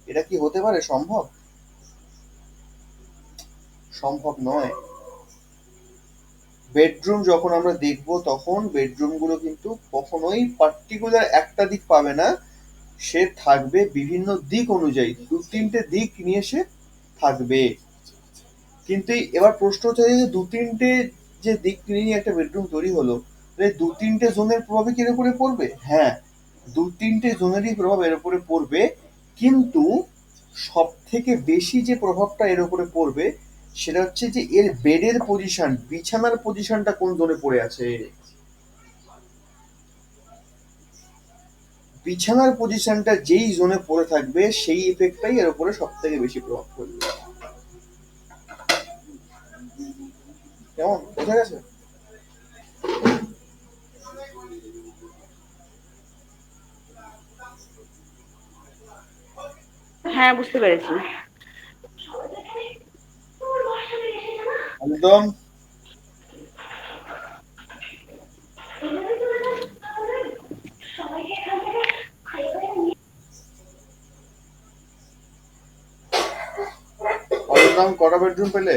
এটা কি হতে পারে সম্ভব? সম্ভব নয়। বেডরুম যখন আমরা দেখবো, তখন বেডরুম গুলো কিন্তু কখনোই পার্টিকুলার একটা দিক পাবে না, সে থাকবে বিভিন্ন দিক অনুযায়ী, 2-3টে দিক নিয়ে সে থাকবে। কিন্তু এবার প্রশ্ন হচ্ছে যে 2-3টে যে দিক নিয়ে একটা বেডরুম তৈরি হলো, তাহলে 2-3টে জোনের প্রভাবে কিরকম করে পড়বে? হ্যাঁ, 2-3টে জোনেরই প্রভাব এর উপরে পড়বে, কিন্তু সব থেকে বেশি যে প্রভাবটা এর উপরে পড়বে সেটা হচ্ছে যে এর বেডের পজিশন, বিছানার পজিশনটা কোন জোনে পড়ে আছে। বিছানার পজিশনটা যেই জোনে পড়ে থাকবে সেই ইফেক্টটাই এর উপরে সব থেকে বেশি প্রভাব পড়বে। কেমন বোঝা গেছে? হ্যাঁ, বুঝতে পেরেছি। একদম। একদম। কটা বেডরুম পেলে?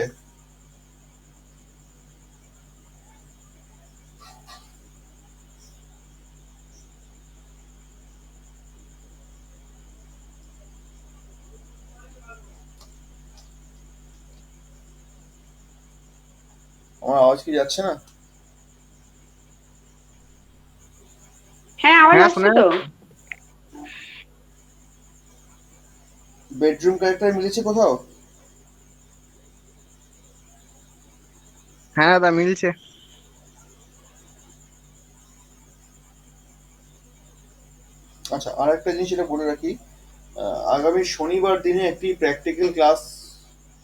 আমার আওয়াজ কি যাচ্ছে না? হ্যাঁ, আওয়াজ হ্যাঁ, আসছে শোনা তো। যাচ্ছে। বেডরুম ক্যারেক্টার মিলেছে কোথাও? হ্যাঁ দাদা, মিলছে। আচ্ছা, আর একটা জিনিস এটা বলে রাখি, আগামী শনিবার দিনে একটি প্র্যাকটিক্যাল ক্লাস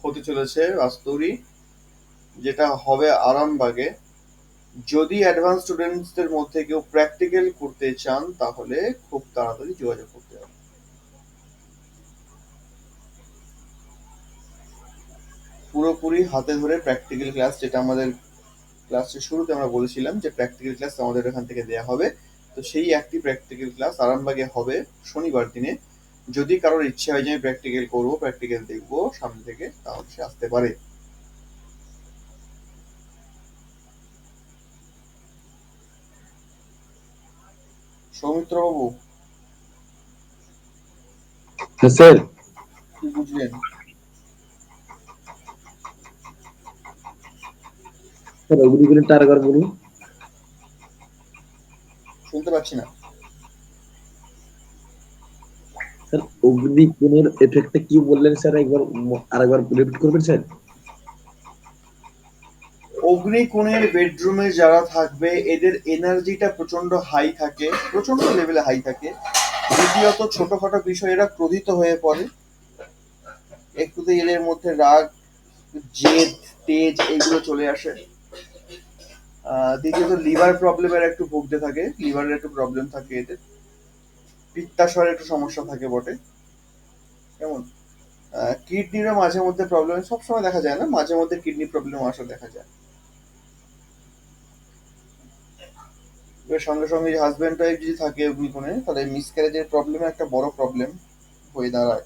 হতে চলেছে বাস্তরি, যেটা হবে আরামবাগে। যদি অ্যাডভান্স স্টুডেন্টসদের মধ্যে কেউ প্র্যাকটিক্যাল করতে চান তাহলে খুব তাড়াতাড়ি যোগাযোগ করতে হবে। পুরোপুরি হাতে ধরে প্র্যাকটিক্যাল ক্লাস, যেটা আমাদের ক্লাসের শুরুতে আমরা বলেছিলাম যে প্র্যাকটিক্যাল ক্লাস আমাদের এখান থেকে দেয়া হবে, তো সেই একটি প্র্যাকটিক্যাল ক্লাস আরামবাগে হবে শনিবার দিনে। যদি কারোর ইচ্ছে হয় যে আমি প্র্যাকটিক্যাল করবো, প্র্যাকটিক্যাল দেখবো সামনে থেকে, তাহলে সে আসতে পারে। সৌমিত্র বাবু, স্যার, কি বুঝলেন? স্যার অগ্নিকুণ্ডটা আরেকবার বলুন। শুনতে পাচ্ছি না। স্যার অগ্নিকোণের এফেক্টটা কি বললেন স্যার, একবার আরেকবার রিপিট করবেন স্যার? অগ্নিকোণের বেডরুমে যারা থাকবে এদের এনার্জিটা প্রচন্ড হাই থাকে, প্রচন্ড লেভেলে হাই থাকে। দ্বিতীয়ত ছোটখাটো বিষয় এরা ক্রোধিত হয়ে পড়ে, একটুতে এদের মধ্যে রাগ, জেদ, তেজ এইগুলো চলে আসে। দ্বিতীয়ত লিভার প্রবলেমের একটু ভুগতে থাকে, লিভারের একটু প্রবলেম থাকে এদের। পিত্তাশয়ের একটু সমস্যা থাকে বটে। কেমন? কিডনিরও মাঝে মধ্যে প্রবলেম, সবসময় দেখা যায় না, মাঝে মধ্যে কিডনি প্রবলেম আসা দেখা যায়। এর সঙ্গে সঙ্গে হাজবেন্ড ওয়াইফ যদি থাকে অগ্নিকোণে, তাহলে মিসক্যারেজের প্রবলেম একটা বড় প্রবলেম হয়ে দাঁড়ায়।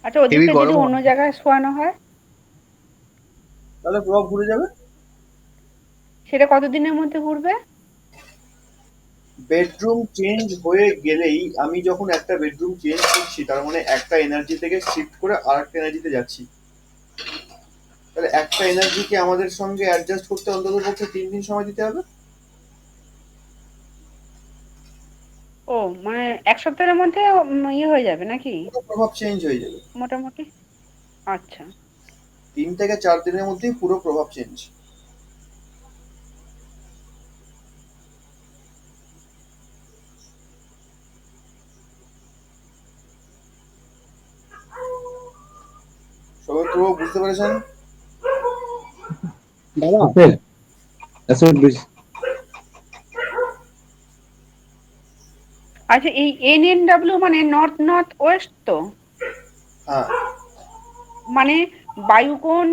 আচ্ছা, হেভি ওদেরকে যদি গরম অন্য হয়। জায়গায় শোয়ানো হয়, তাহলে প্রভাব ঘুরে যাবে। সেটা কতদিনের মধ্যে ঘুরবে? বেডরুম চেঞ্জ হয়ে গেলেই, আমি যখন একটা বেডরুম চেঞ্জ করছি তার মানে একটা এনার্জি থেকে শিফট করে আর একটা এনার্জিতে যাচ্ছি, তাহলে একটা এনার্জিকে আমাদের সঙ্গে অ্যাডজাস্ট করতে অন্তত পক্ষে 3 দিন সময় দিতে হবে। ও, মানে এক সপ্তাহের মধ্যে ইয়ে হয়ে যাবে নাকি? পুরো প্রভাব চেঞ্জ হয়ে যাবে। মোটামুটি। আচ্ছা। 3 থেকে 4 দিনের মধ্যেই পুরো প্রভাব চেঞ্জ। সবাই প্রভাব বুঝতে পেরেছেন? দাদা, স্যার, স্যার আচ্ছা, এই NNW মানে নর্থ নর্থ ওয়েস্ট তো? হ্যাঁ। মানে বায়ুকোণ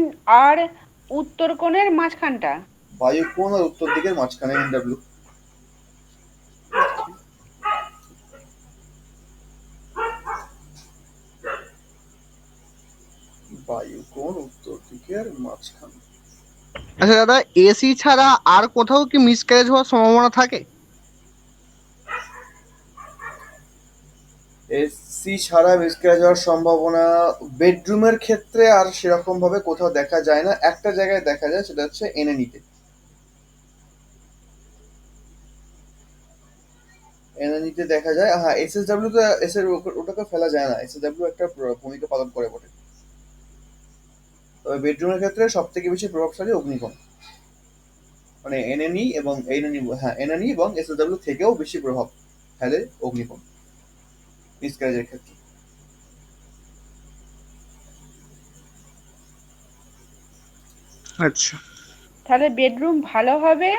আর উত্তর কোণের মাঝখানটা? বায়ুকোণ আর উত্তর দিকের মাঝখানে NW। আচ্ছা। বায়ুকোণ উত্তর দিকের মাঝখানে। আচ্ছা দাদা, এসি ছাড়া আর কোথাও কি মিসক্যারেজ হওয়ার সম্ভাবনা থাকে? এসি ছাড়া মিসক্যারেজ হওয়ার সম্ভাবনা বেডরুমের ক্ষেত্রে আর সেরকম ভাবে কোথাও দেখা যায় না। একটা জায়গায় দেখা যায়, সেটা হচ্ছে এনএনিতে। এনএনইতে দেখা যায়, হ্যাঁ এসএসডব্লিউ তে ওটাকে ফেলা যায় না, এসএসডব্লিউ একটা ভূমিকা পালন করে বটে। তবে বেডরুমের ক্ষেত্রে সব থেকে বেশি প্রভাবশালী অগ্নিকোণ, মানে এনএনই এবং এনএনই, হ্যাঁ এনএনই এবং এসএসডব্লিউ থেকেও বেশি প্রভাব ফেলে অগ্নিকোণ মিসক্যারেজের ক্ষেত্রে। আচ্ছা। তাহলে বেডরুম ভালো হবে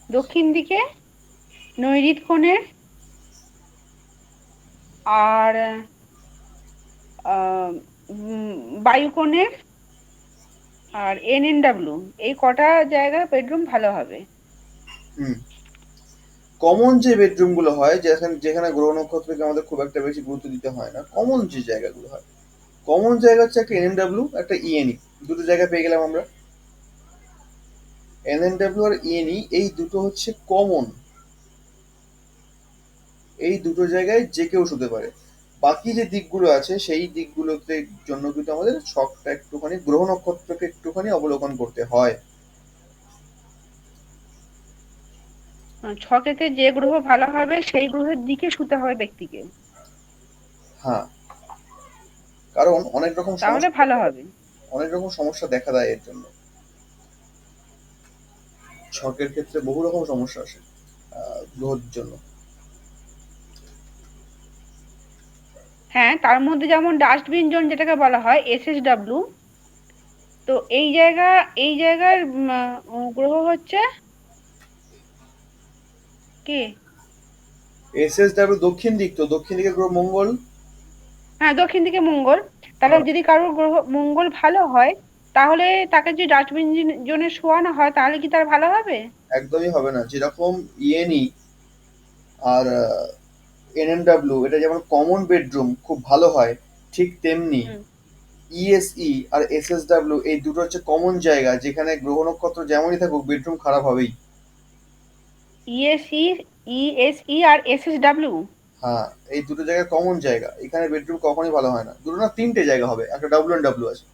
দক্ষিণ দিকে, নৈরিত কোণের, আর বায়ুকোণের, আর NNW, এই কটা জায়গায় বেডরুম ভালো হবে। হুম। কমন যে বেডরুম গুলো হয়, যেখানে যেখানে গ্রহ নক্ষত্রকে আমাদের খুব একটা বেশি গুরুত্ব দিতে হয় না, কমন যে জায়গাগুলো হয়, কমন জায়গা হচ্ছে একটা এনএনডব্লিউ, একটা ইএনই, দুটো জায়গা পেয়ে গেলাম আমরা। এনএনডব্লিউ আর ইএনই এই দুটো হচ্ছে কমন, এই দুটো জায়গায় যে কেউ শুতে পারে। বাকি যে দিকগুলো আছে সেই দিকগুলোতে জন্য কিন্তু আমাদের ছকটা একটুখানি, গ্রহ নক্ষত্রকে একটুখানি অবলোকন করতে হয়। ছকেতে যে গ্রহ ভালো হবে সেই গ্রহের দিকে শুতে হবে ব্যক্তিকে, হ্যাঁ, কারণ তাহলে ভালো হবে। অনেক রকম সমস্যা দেখা দেয় এর জন্য। ছকের ক্ষেত্রে বহু রকম সমস্যা আসে গ্রহের জন্য। হ্যাঁ, তার মধ্যে যেমন ডাস্টবিন জোন যেটাকে বলা হয় SSW, তো এই জায়গার গ্রহ হচ্ছে কি? এসএসডব্লিউ দক্ষিণ দিক, তো দক্ষিণ দিকে গ্রহ মঙ্গল। হ্যাঁ, দক্ষিণ দিকে মঙ্গল। তাহলে হ্যাঁ, যদি কারোর গ্রহ মঙ্গল ভালো হয়, তাহলে তাকে যদি ডাস্টবিন জোনে শোয়ানো হয় তাহলে কি তার ভালো হবে? একদমই হবে না। যেরকম ইএনই আর এনএনডব্লিউ এটা যেমন কমন বেডরুম খুব ভালো হয়, ঠিক তেমনি হুম। ইএসই আর এসএসডব্লিউ এই দুটো হচ্ছে কমন জায়গা যেখানে গ্রহ নক্ষত্র যেমনই থাকুক বেডরুম খারাপ হবেই। ইএসই, ইএসই আর SSW। হ্যাঁ, এই দুটো জায়গা কমন জায়গা, এখানে বেডরুম কখনোই ভালো হয় না। দুটো না তিনটে জায়গা হবে, একটা ডাব্লিউ এন্ড ডাব্লিউ আছে,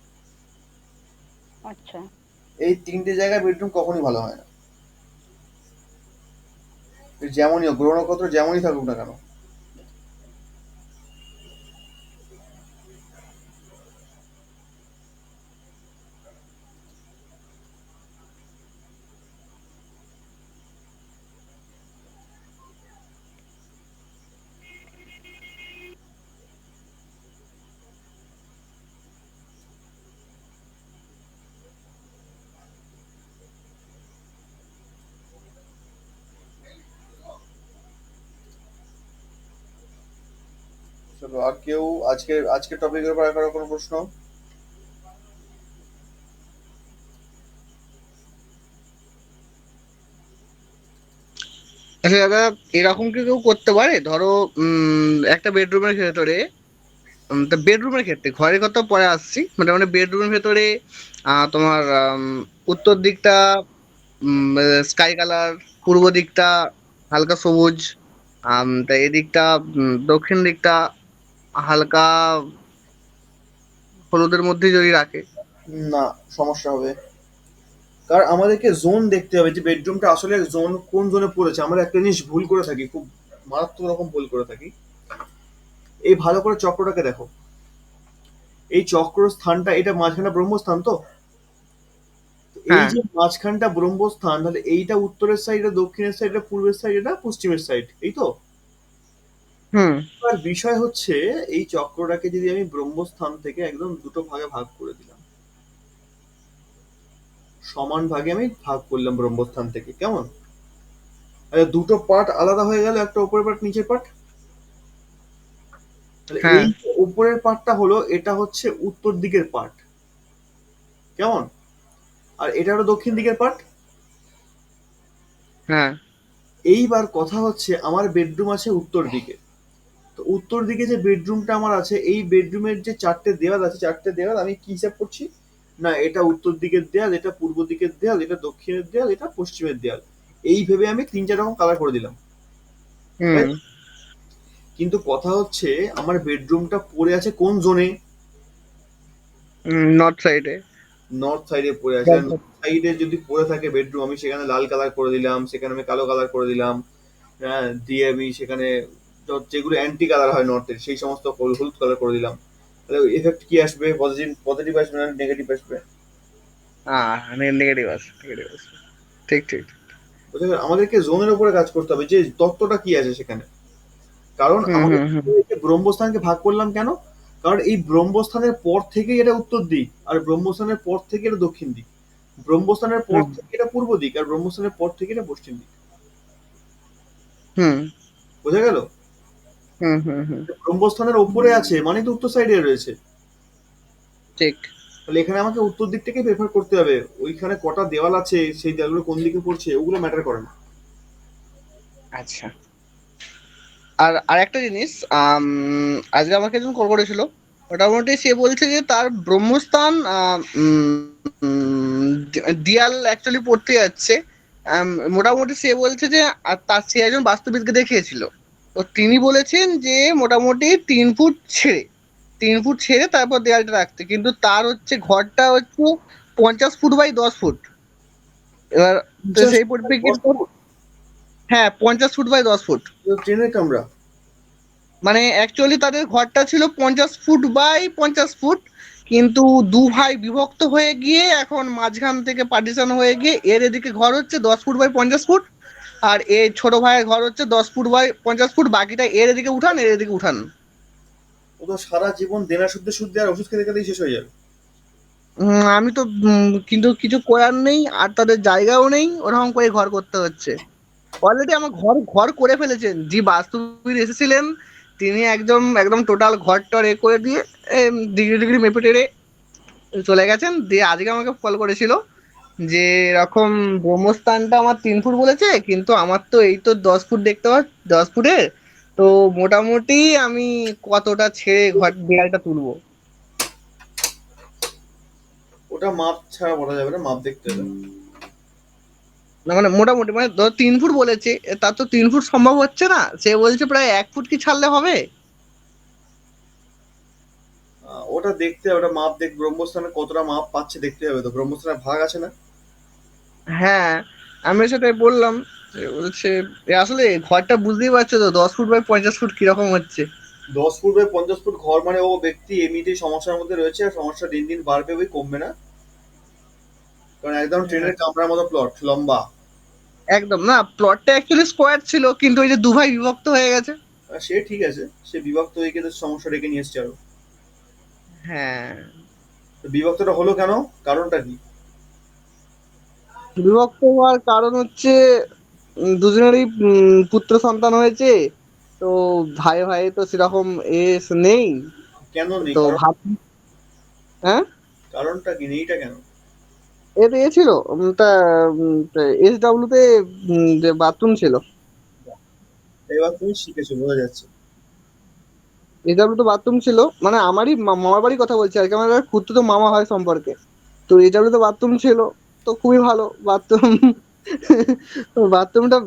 আচ্ছা। এই তিনটে জায়গায় বেডরুম কখনোই ভালো হয় না, যেমনই হোক, গ্রহ নক্ষত্র যেমনই থাকুক না কেন। চলো, আর কেউ আজকে টপিকের উপর আর কারো কোনো প্রশ্ন? আচ্ছা দাদা, এরকম কি কেউ করতে পারে? ধরো একটা বেডরুমের ভেতরে, তা বেডরুমের ক্ষেত্রে, ঘরের কথা পরে আসছি, মানে বেডরুমের ভেতরে তোমার উত্তর দিকটা স্কাই কালার, পূর্ব দিকটা হালকা সবুজ, তা এদিকটা দক্ষিণ দিকটা হালকা হলুদের মধ্যে যদি রাখে। না, সমস্যা হবে। কারণ আমাদেরকে জোন দেখতে হবে যে বেডরুমটা আসলে জোন কোন জোনে পড়েছে। আমরা একটা জিনিস ভুল করে থাকি, খুব মারাত্মক রকম ভুল করে থাকি। এই ভালো করে চক্রটাকে দেখো, এই চক্র স্থানটা, এটা মাঝখানে ব্রহ্মস্থান তো, তো এই হ্যাঁ। যে মাঝখানটা ব্রহ্মস্থান, তাহলে এইটা উত্তরের সাইড, এটা দক্ষিণের সাইড, এটা পূর্বের সাইড, এটা পশ্চিমের সাইড, এই তো। হুম। এবার বিষয় হচ্ছে, এই চক্রটাকে যদি আমি ব্রহ্মস্থান থেকে একদম দুটো ভাগে ভাগ করে দিলাম, সমান ভাগে আমি ভাগ করলাম ব্রহ্মস্থান থেকে, কেমন? আচ্ছা, দুটো পার্ট আলাদা হয়ে গেল, একটা উপরের পার্ট নিচের পার্ট। তাহলে হ্যাঁ। এই যে উপরের পার্টটা হলো, এটা হচ্ছে উত্তর দিকের পার্ট, কেমন? আর এটা হলো দক্ষিণ দিকের পার্ট। হ্যাঁ। এইবার কথা হচ্ছে, আমার বেডরুম আছে উত্তর দিকে, তো উত্তর দিকে যে বেডরুমটা আমার আছে, এই বেডরুমের যে চারটে দেওয়াল আছে, চারটে দেওয়াল আমি কি হিসাব করছি, না এটা উত্তর দিকের দেয়াল, এটা পূর্ব দিকের দেয়াল, এটা দক্ষিণের দেয়াল, এটা পশ্চিমের দেয়াল, এই ভেবে আমি তিন চার রকম কালার করে দিলাম, তাই হুম। তো? কিন্তু কথা হচ্ছে, আমার বেডরুমটা পড়ে আছে কোন জোনে? নর্থ সাইডে। নর্থ সাইডে পড়ে আছে। নর্থ সাইডে যদি পড়ে থাকে বেডরুম, আমি সেখানে লাল কালার করে দিলাম, সেখানে আমি কালো কালার করে দিলাম, হ্যাঁ, দিয়ে আমি সেখানে যেগুলো অ্যান্টি কালার হয় নর্থের সেই সমস্ত হলুদ কালার করে দিলাম। তাহলে এফেক্ট কি আসবে? পজিটিভ পজিটিভ আসবে না নেগেটিভ আসবে? নেগেটিভ আছে, নেগেটিভ আছে। ঠিক ঠিক। বুঝতে গেলে? আমাদেরকে জোনের উপরে কাজ করতে হবে যে তত্ত্বটা কি আছে সেখানে। কারণ হুম আমাদের হুম হুম এই যে ব্রহ্মস্থানকে ভাগ করলাম কেন? কারণ এই ব্রহ্মস্থানের পর থেকেই এটা উত্তর দিক, আর ব্রহ্মস্থানের পর থেকে এটা দক্ষিণ দিক। ব্রহ্মস্থানের পর হুম থেকে এটা পূর্ব দিক, আর ব্রহ্মস্থানের পর থেকে এটা পশ্চিম দিক। হুম বোঝা গেল? হুম হুম হুম। ব্রহ্মস্থানের ওপরে আছে মানে তো উত্তর সাইডে রয়েছে। ঠিক। তাহলে এখানে আমাকে উত্তর দিক থেকে প্রেফার করতে হবে। ওইখানে কটা দেওয়াল আছে, সেই দেওয়ালগুলো কোন দিকে পড়ছে, ওগুলো ম্যাটার করে না। আচ্ছা। আর আরেকটা জিনিস, আজকে আমাকে একজন কল করেছিল। মোটামুটি সে বলছে যে তার ব্রহ্মস্থান দিয়াল অ্যাকচুয়ালি পড়তে যাচ্ছে। মোটামুটি সে বলছে যে, আর তার সে একজন বাস্তুবিদকে দেখিয়েছিল। তো তিনি বলেছেন যে মোটামুটি 3 ফুট ছেড়ে, 3 ফুট ছেড়ে তারপর দেয়ালটা রাখতে, কিন্তু তার হচ্ছে ঘরটা হচ্ছে 50 ফুট বাই 10 ফুট। এবার তো জাস্ট সেই পরিপ্রেক্ষিতে, হ্যাঁ 50 ফুট বাই 10 ফুট। ট্রেনের কামরা। মানে অ্যাকচুয়ালি তাদের ঘরটা ছিল 50 ফুট বাই 50 ফুট, কিন্তু দু ভাই বিভক্ত হয়ে গিয়ে এখন মাঝখান থেকে পার্টিশন হয়ে গিয়ে এর এদিকে ঘর হচ্ছে 10 ফুট বাই 50 ফুট, আর এই ছোট ভাইয়ের ঘর হচ্ছে 10 ফুট বাই 50 ফুট, বাকিটা এর এদিকে উঠান এর এদিকে উঠান। ও তো সারা জীবন দেনা শুদ্ধে শুদ্ধে আর ওষুধ খেতে খেতেই শেষ হয়ে যাবে। আমি তো কিন্তু কিছু করার নেই, আর তাদের জায়গাও নেই, ওরকম করে ঘর করতে হচ্ছে। অলরেডি আমার ঘর ঘর করে ফেলেছেন, যে বাস্তুবিদ এসেছিলেন তিনি একদম একদম টোটাল ঘরটর এ করে দিয়ে ডিগ্রি ডিগ্রি মেপে টেরে চলে গেছেন। দিয়ে আজকে আমাকে কল করেছিল যে এরকম ব্রহ্মস্থানটা আমার 3 ফুট বলেছে, কিন্তু আমার তো এই তো 10 ফুট দেখতে পাচ্ছ, 10 ফুটের। তো মোটামুটি আমি কতটা ছেড়ে ঘর দেয়ালটা তুলবো? ওটা মাপ ছাড়া বলা যাবে না, মাপ দেখতে হবে। না মানে মোটামুটি মানে ধর 3 ফুট বলেছে, তার তো 3 ফুট সম্ভব হচ্ছে না, সে বলছে প্রায় 1 ফুট কি ছাড়লে হবে। ওটা দেখতে হবে, ওটা মাপ দেখ, ব্রহ্মস্থানে কতটা মাপ পাচ্ছে দেখতে হবে তো, ব্রহ্মস্থানের ভাগ আছে না। হ্যাঁ, আমি সেটাই বললাম। যে বলছে আসলে ঘরটা বুঝতেই পারছো তো 10 ফুট বাই 50 ফুট কিরকম হচ্ছে। 10 ফুট বাই 50 ফুট ঘর মানে ও ব্যক্তি এমনিতেই সমস্যার মধ্যে রয়েছে, আর সমস্যা দিন দিন বাড়বে, ওই কমবে না। কারণ একদম হ্যাঁ, ট্রেনের কামরার মতো প্লট, লম্বা। একদম না, প্লটটা অ্যাকচুয়ালি স্কোয়ার ছিল, কিন্তু ওই যে দু ভাই বিভক্ত হয়ে গেছে। সে ঠিক আছে, সে বিভক্ত হয়ে গিয়ে তো সমস্যা ডেকে নিয়ে এসছে আরো। হ্যাঁ, তো বিভক্তটা হলো কেন? কারণটা কি? বিভক্ত হওয়ার কারণ হচ্ছে দুজনেরই পুত্র সন্তান হয়েছে। তো ভাই ভাই তো সেরকম এস নেই। কেন নেই তো কারণ? ভাব, হ্যাঁ, কারণটা কি নেইটা কেন? এতে এ ছিল তা SW তে যে বাথরুম ছিল। এবার তুমি শিখেছো বোঝা যাচ্ছে। SW তো বাথরুম ছিল, মানে আমারই মামার বাড়ির কথা বলছি আর কি, আমার খুঁড়তো তো মামা হয় সম্পর্কে। তো SW তো বাথরুম ছিল, তো খুবই ভালো বাথরুম। বাথরুমটা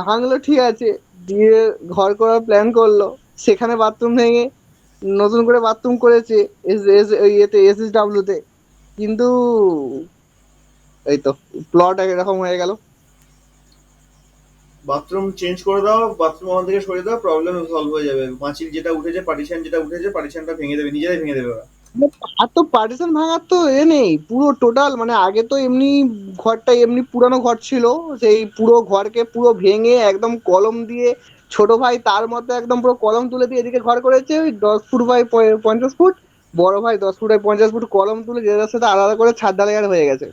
ভাঙলো ঠিক আছে, দিয়ে ঘর করার প্ল্যান করলো, সেখানে বাথরুম ভেঙে নতুন করে বাথরুম করেছে ইয়েতে SSW তে। কিন্তু এই তো প্লট এরকম হয়ে গেল। বাথরুম চেঞ্জ করে দাও, বাথরুম ওখান থেকে সরিয়ে দাও, প্রবলেম সলভ হয়ে যাবে। মাছির যেটা উঠেছে, পার্টিশন যেটা উঠেছে, পার্টিশনটা ভেঙে দেবে, নিজেরাই ভেঙে দেবে ওরা। আর তো পার্টিশন ভাঙার তো এ নেই, পুরো টোটাল মানে আগে তো এমনি ঘরটা এমনি পুরানো ঘর ছিল, সেই পুরো ঘরকে পুরো ভেঙে একদম কলম দিয়ে, ছোট ভাই তার মতো একদম পুরো কলম তুলে দিয়ে এদিকে ঘর করেছে ওই 10 ফুট বাই 50 ফুট। বড় ভাই 10 ফুট বাই 50 ফুট কলম তুলে যেটার সাথে আলাদা করে ছাদ ঢালাই হয়ে গেছে।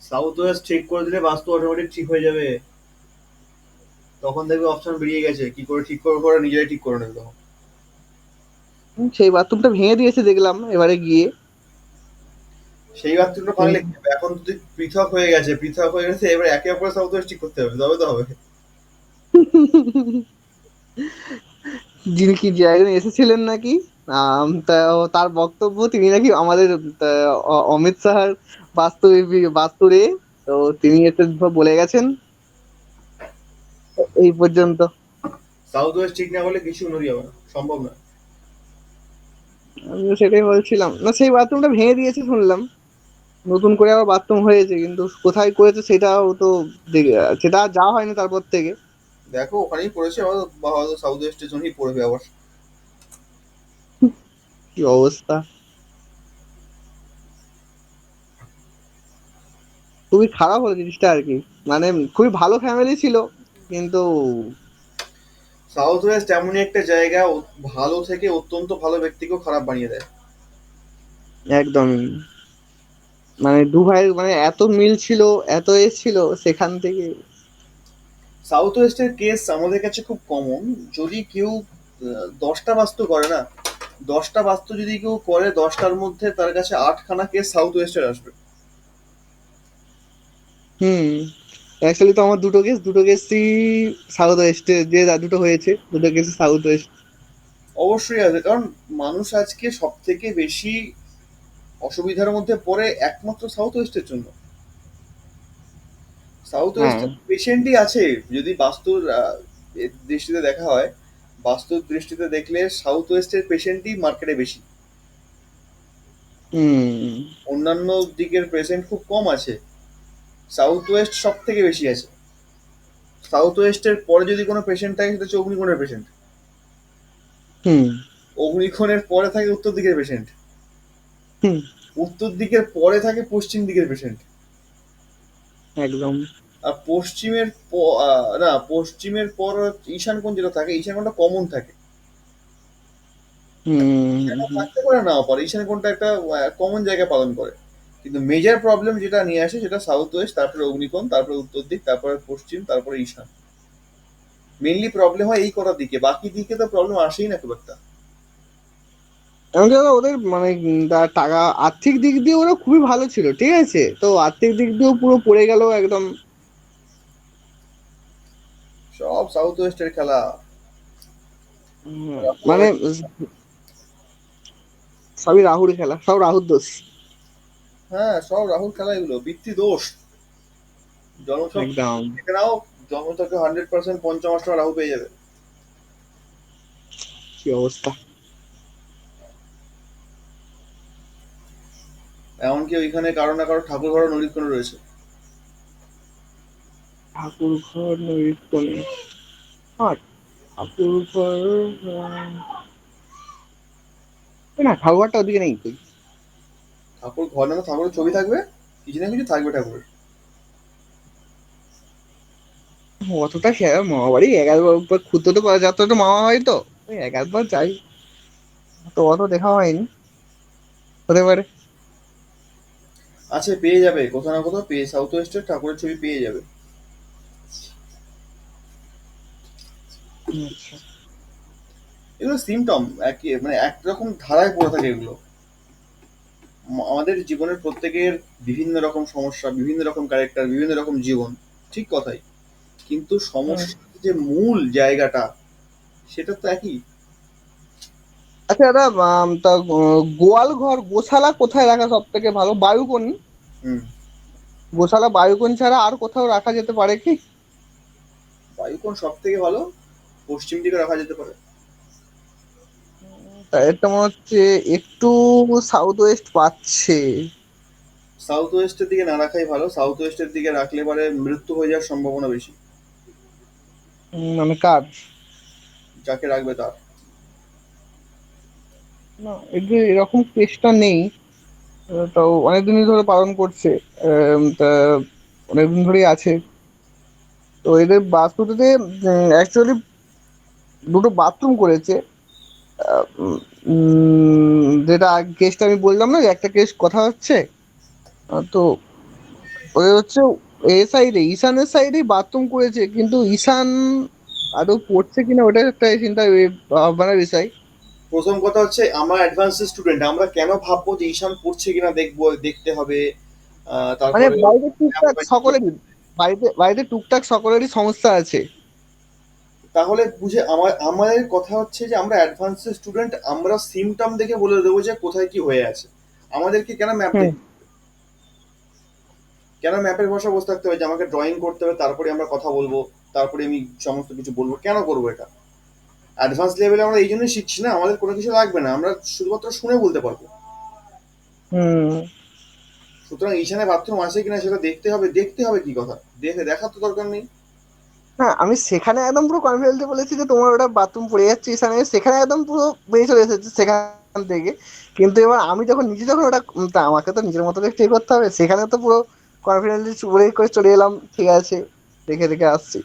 সাউথ ওয়েস্ট ঠিক করে দিলে বাস্তু অটোমেটিক ঠিক হয়ে যাবে। তখন দেখবে অপশন বেরিয়ে গেছে, কি করে ঠিক করবো, ওরা নিজেরাই ঠিক করে নেবে তখন। সেই বাথরুমটা ভেঙে দিয়েছে দেখলাম এবারে গিয়ে। সেই বাথরুমটা ভাঙলে কি হবে? এখন যদি পৃথক হয়ে গেছে, পৃথক হয়ে গেছে, এবার একে অপরের সাউথ ওয়েস্ট ঠিক করতে হবে, তবে তো হবে। যিনি কি যে একজন এসেছিলেন নাকি, তা তার বক্তব্য তিনি নাকি আমাদের অমিত শাহর বাস্তু বাস্তুরে, তো তিনি এসে সব বলে গেছেন এই পর্যন্ত। সাউথ ওয়েস্ট ঠিক না হলে কিছু উন্নতি হবে না, সম্ভব না। আমি তো সেটাই বলছিলাম, না সেই বাথরুমটা ভেঙে দিয়েছে শুনলাম, নতুন করে আবার বাথরুম হয়েছে, কিন্তু কোথায় করেছে সেটাও তো সেটা আর যাওয়া হয়নি তারপর থেকে। দেখো ওখানেই পড়েছে আবার, বা হয়তো সাউথ ওয়েস্টের জন্যই পড়বে আবার। কি অবস্থা! খুবই খারাপ হলো জিনিসটা আর কি। মানে খুবই ভালো ফ্যামিলি ছিল, কিন্তু সাউথ ওয়েস্ট এমনই একটা জায়গা, ভালো থেকে অত্যন্ত ভালো ব্যক্তিকেও খারাপ বানিয়ে দেয়। একদমই, মানে দু ভাইয়ের মানে এত মিল ছিল, এত ছিল সেখান থেকে। সাউথ ওয়েস্টের কেস আমাদের কাছে খুব কমন। যদি কেউ 10টা বাস্তু করে না, 10টা বাস্তু যদি কেউ করে, 10টার মধ্যে তার কাছে 8খানা কেস সাউথ ওয়েস্টের আসবে। হুম, অ্যাকচুয়ালি তো আমার দুটো কেসই সাউথ ওয়েস্টে, যে দুটো হয়েছে দুটো কেসই সাউথ ওয়েস্ট। অবশ্যই আছে, কারণ মানুষ আজকে সব থেকে বেশি অসুবিধার মধ্যে পড়ে একমাত্র সাউথ ওয়েস্টের জন্য। সাউথ হ্যাঁ। ওয়েস্টের পেশেন্টই আছে। যদি বাস্তুর এর দৃষ্টিতে দেখা হয়, বাস্তুর দৃষ্টিতে দেখলে সাউথ ওয়েস্টের পেশেন্টই মার্কেটে বেশি। হুম। অন্যান্য দিকের পেশেন্ট খুব কম আছে, সাউথ ওয়েস্ট সব থেকে বেশি আছে। সাউথ ওয়েস্টের পরে যদি কোনো পেশেন্ট থাকে সেটা হচ্ছে অগ্নিকোণের পেশেন্ট। হুম। অগ্নিকোণের পরে থাকে উত্তর দিকের পেশেন্ট। হুম। উত্তর দিকের পরে থাকে পশ্চিম দিকের পেশেন্ট। একদম। আর না, পশ্চিমের পর ঈশান কোণ যেটা থাকে, ঈশান কোণটা কমন থাকে। ঈশান কোণ হুম। থাকতে পারে নাও পারে, ঈশান কোণটা একটা কমন জায়গা পালন করে। কিন্তু মেজর প্রবলেম যেটা নিয়ে আসে সেটা সাউথ ওয়েস্ট, তারপরে অগ্নিকোণ, তারপরে উত্তর দিক, তারপরে পশ্চিম, তারপরে ঈশান। মেইনলি প্রবলেম হয় এই কটা দিকে, বাকি দিকে তো প্রবলেম আসেই না খুব একটা। এমনকি ওদের মানে টাকা আর্থিক দিক দিয়ে ওরা খুবই ভালো ছিল, ঠিক আছে, তো আর্থিক দিক দিয়েও পুরো পড়ে গেল একদম। সব সাউথ ওয়েস্টের খেলা। মানে সবই রাহুর খেলা, সব রাহুর দোষ। হ্যাঁ, সব রাহুল খেলা, এগুলো বৃত্তি দোষ। জন্মছক একদম। দেখে নাও, জন্মছকে 100% পঞ্চম অষ্টম রাহু পেয়ে যাবে। কি অবস্থা! এমনকি ওইখানে কারো না কারো ঠাকুর ঘরও নরিক্ষণে রয়েছে। ঠাকুর ঘর নদীর কোণে? হ্যাঁ, ঠাকুর ঘর। না, ঠাকুর ঘরটা ওদিকে নেই কই। ঠাকুর ঘর না, ঠাকুরের ছবি থাকবে, কিছু না কিছু থাকবে ঠাকুরের। অতটা খেয়াল, মামা বাড়ি 11 বার খুঁজতে তো পারা যাত্রা তো মামা হয় তো, ওই 11 বার যাই, তো অত দেখা হয়নি, হতে পারে। আছে, পেয়ে যাবে কোথাও না কোথাও, পেয়ে সাউথ ওয়েস্টের ঠাকুরের ছবি পেয়ে যাবে। আচ্ছা। এগুলো সিমটম, একই মানে একরকম ধারায় পড়ে থাকে এগুলো। আমাদের জীবনের প্রত্যেকের বিভিন্ন রকম সমস্যা, বিভিন্ন রকম ক্যারেক্টার, বিভিন্ন রকম জীবন, ঠিক কথাই। কিন্তু হুম। সমস্যার যে মূল জায়গাটা, সেটা তো একই। আচ্ছা দাদা, তা গোয়াল ঘর গোশালা কোথায় রাখা সব থেকে ভালো? বায়ুকোণ? হুম। গোশালা বায়ুকোণ ছাড়া আর কোথাও রাখা যেতে পারে কি? বায়ুকোণ সব থেকে ভালো, পশ্চিম দিকে রাখা যেতে পারে। তা এটা মনে হচ্ছে একটু সাউথ ওয়েস্ট পাচ্ছে। সাউথ ওয়েস্টের দিকে না রাখাই ভালো, সাউথ ওয়েস্টের দিকে রাখলে পরে মৃত্যু হয়ে যাওয়ার সম্ভাবনা বেশি, মানে কার? যাকে রাখবে তার। না, এদের এরকম কেসটা নেই। তাও অনেকদিনই ধরে পালন করছে। তা অনেকদিন ধরেই আছে। তো এদের বাস্তুতে অ্যাকচুয়ালি দুটো বাথরুম করেছে। যেটা কেসটা আমি বললাম না, যে একটা কেস কথা হচ্ছে, তো ওই হচ্ছে এ সাইডে, ঈশানের সাইডে বাথরুম করেছে, কিন্তু ঈশান আদৌ পড়ছে কিনা ওটা একটা চিন্তা ভাবনার বিষয়। প্রথম কথা হচ্ছে, আমরা অ্যাডভান্স স্টুডেন্ট, আমরা কেন ভাববো যে ঈশান পড়ছে কিনা দেখবো, দেখতে হবে। মানে তারপরে বাড়িতে টুকটাক সকলেরই, বাড়িতে বাড়িতে টুকটাক সকলেরই সমস্যা আছে। তাহলে বুঝে, আমাদের কথা হচ্ছে যে আমরা অ্যাডভান্স স্টুডেন্ট, আমরা সিমটম দেখে বলে দেবো যে কোথায় কি হয়ে আছে। আমাদেরকে কেন ম্যাপ হুম। দেখ, কেন ম্যাপের ভাষা বসে থাকতে হবে যে আমাকে ড্রয়িং করতে হবে, তারপরে আমরা কথা বলবো, তারপরে আমি সমস্ত কিছু বলবো, কেন করবো এটা? অ্যাডভান্স লেভেলে আমরা এই জন্যই শিখছি না, আমাদের কোনো কিছু লাগবে না, আমরা শুধুমাত্র শুনে বলতে পারবো। হুম। সুতরাং ঈশানে বাথরুম আছে কিনা সেটা দেখতে হবে, দেখতে হবে কি কথা, দেখে দেখার তো দরকার নেই। হ্যাঁ, আমি সেখানে একদম পুরো কনফিডেন্টলি বলেছি যে তোমার ওটা বাথরুম পড়ে যাচ্ছে ঈশান, আমি সেখানে একদম পুরো বেরিয়ে চলে এসেছে সেখান থেকে। কিন্তু এবার আমি যখন নিজে যখন ওটা তা আমাকে তো নিজের মতো ঠিক করতে হবে, সেখানে তো পুরো কনফিডেন্টলি বলে করে চলে এলাম, ঠিক আছে দেখে দেখে আসছি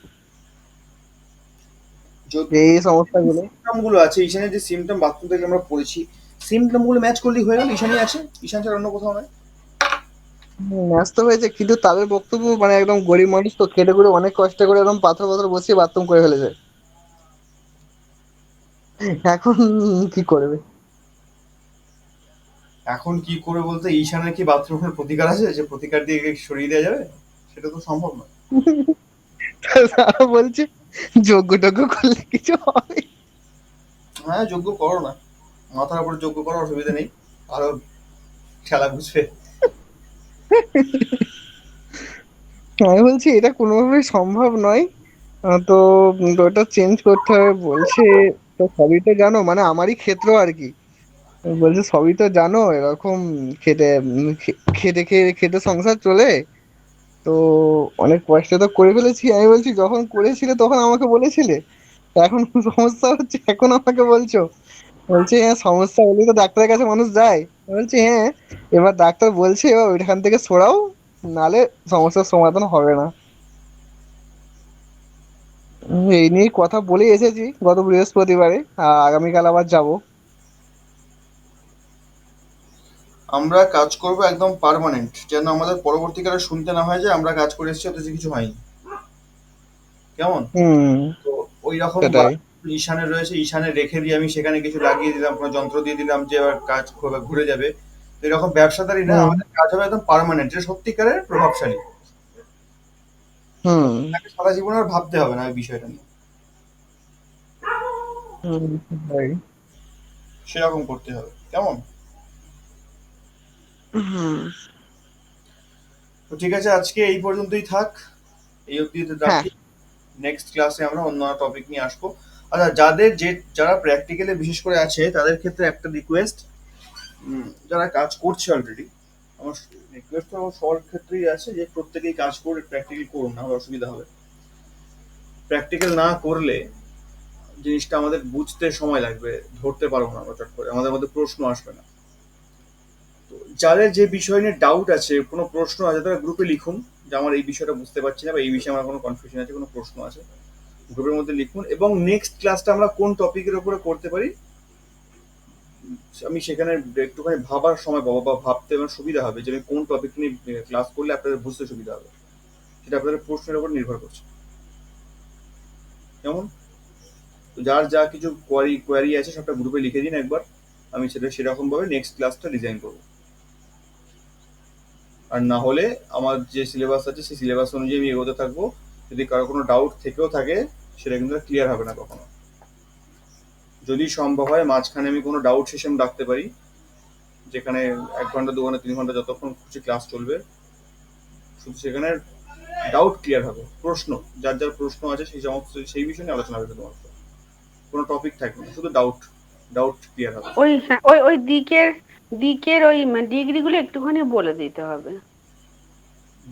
যদি এই সমস্যাগুলো। সিমটম গুলো আছে ঈশানের, যে সিমটম বাথরুম থেকে আমরা পড়েছি, সিমটম গুলো ম্যাচ করলেই হয়ে গেল, ঈশানই আছে, ঈশান ছাড়া অন্য কোথাও নয়। ম্যাচ তো হয়েছে, কিন্তু তাদের বক্তব্য মানে একদম গরিব মানুষ তো, খেটে খুঁড়ে অনেক কষ্ট করে একদম পাথর পাথর বসিয়ে বাথরুম করে ফেলেছে। এখন কি করবে? এখন কি করে বলতে, ঈশানের কি বাথরুমের প্রতিকার আছে যে প্রতিকার দিয়ে একে সরিয়ে দেওয়া যাবে? সেটা তো সম্ভব নয়। তারা বলছে যোগ্য টোগ্য করলে কিছু হবে। হ্যাঁ, যোগ্য করো না, মাথার উপর যোগ্য করো, অসুবিধা নেই, আরো খেলা বুঝবে। আমি বলছি এটা কোনোভাবেই সম্ভব নয়। তো ওটা চেঞ্জ করতে হবে বলছে। তো সবই তো জানো, মানে আমারই ক্ষেত্র আর কি। বলছে সবই তো জানো এরকম খেটে খেটে খেয়ে খেটে সংসার চলে। তো অনেক কষ্ট তো করে ফেলেছি। আমি বলছি যখন করেছিলে তখন আমাকে বলেছিলে, এখন সমস্যা হচ্ছে এখন আমাকে বলছো? বলছে হ্যাঁ, সমস্যা হলেই তো ডাক্তারের কাছে মানুষ যায়। আমি বলছি হ্যাঁ, এবার ডাক্তার বলছে এবার ওইখান থেকে সরাও, নালে সমস্যার সমাধান হবে না। এই নিয়ে কথা বলে এসেছি গত বৃহস্পতিবারে, আগামীকাল আবার যাব। আমরা কাজ করব একদম পার্মানেন্ট, যেন আমাদের পরবর্তীকালে শুনতে না হয় যে আমরা কাজ করে এসেছি অথচ কিছু হয়নি। কেমন? হুম। তো ওই রকম সেটাই। ঈশানে রয়েছে, ঈশানে রেখে দিয়ে আমি সেখানে কিছু লাগিয়ে দিলাম, কোনো যন্ত্র দিয়ে দিলাম যে এবার কাজ ঘুরে যাবে। তো এরকম ব্যবসাদারি না, হুম। আমাদের কাজ হবে একদম পার্মানেন্ট, যেটা সত্যিকারের প্রভাবশালী। হুম। তাকে সারা জীবন আর ভাবতে হবে না ওই বিষয়টা নিয়ে, হুম। সেটাই। সেরকম করতে হবে। কেমন? হুম। তো ঠিক আছে, আজকে এই পর্যন্তই থাক, এই অবধি হ্যাঁ। রাখি। নেক্সট ক্লাসে আমরা অন্য টপিক নিয়ে আসবো। আচ্ছা, যাদের যারা প্র্যাকটিক্যালে বিশেষ করে আছে তাদের ক্ষেত্রে একটা রিকোয়েস্ট, যারা কাজ করছে অলরেডি, আমার রিকোয়েস্ট তো সবার ক্ষেত্রেই আছে যে প্রত্যেকেই কাজ করে প্র্যাকটিক্যাল করুন, না হলে অসুবিধা হবে। প্র্যাকটিক্যাল না করলে জিনিসটা আমাদের বুঝতে সময় লাগবে, ধরতে পারবো না আমরা চট করে, আমাদের মধ্যে প্রশ্ন আসবে না। তো যাদের যে বিষয় নিয়ে ডাউট আছে, কোনো প্রশ্ন আছে, তারা গ্রুপে লিখুন যে আমার এই বিষয়টা বুঝতে পারছি না, বা এই বিষয়ে আমার কোনো কনফিউশন আছে, কোনো প্রশ্ন আছে, গ্রুপের মধ্যে লিখুন। এবং নেক্সট ক্লাসটা আমরা কোন টপিকের উপরে করতে পারি, আমি সেখানে একটুখানি ভাবার সময় পাবো, বা ভাবতে আমার সুবিধা হবে যে আমি কোন টপিক নিয়ে ক্লাস করলে আপনাদের বুঝতে সুবিধা হবে। সেটা আপনাদের প্রশ্নের উপর নির্ভর করছে। কেমন? তো যার যা কিছু কোয়ারি আছে সবটা গ্রুপে লিখে দিন একবার, আমি সেটা সেরকম ভাবে নেক্সট ক্লাসটা ডিজাইন করবো। আর না হলে আমার যে সিলেবাস আছে সেই সিলেবাস অনুযায়ী আমি এগোতে থাকবো। যদি কারো কোনো ডাউট থেকেও থাকে, সেটা কিন্তু ক্লিয়ার হবে না কখনো। যদি সম্ভব হয় মাঝখানে আমি কোনো ডাউট সেশন রাখতে পারি, যেখানে 1 ঘন্টা 2 ঘন্টা 3 ঘন্টা যতক্ষণ খুশি ক্লাস চলবে, শুধু সেখানে ডাউট ক্লিয়ার হবে, প্রশ্ন, যার যার প্রশ্ন আছে সেই সমস্ত সেই বিষয় নিয়ে আলোচনা হবে শুধুমাত্র, কোনো টপিক থাকবে না, শুধু ডাউট, ডাউট ক্লিয়ার হবে। ওই হ্যাঁ, ওই ওই দিকের দিকের ওই ডিগ্রিগুলো একটুখানি বলে দিতে হবে।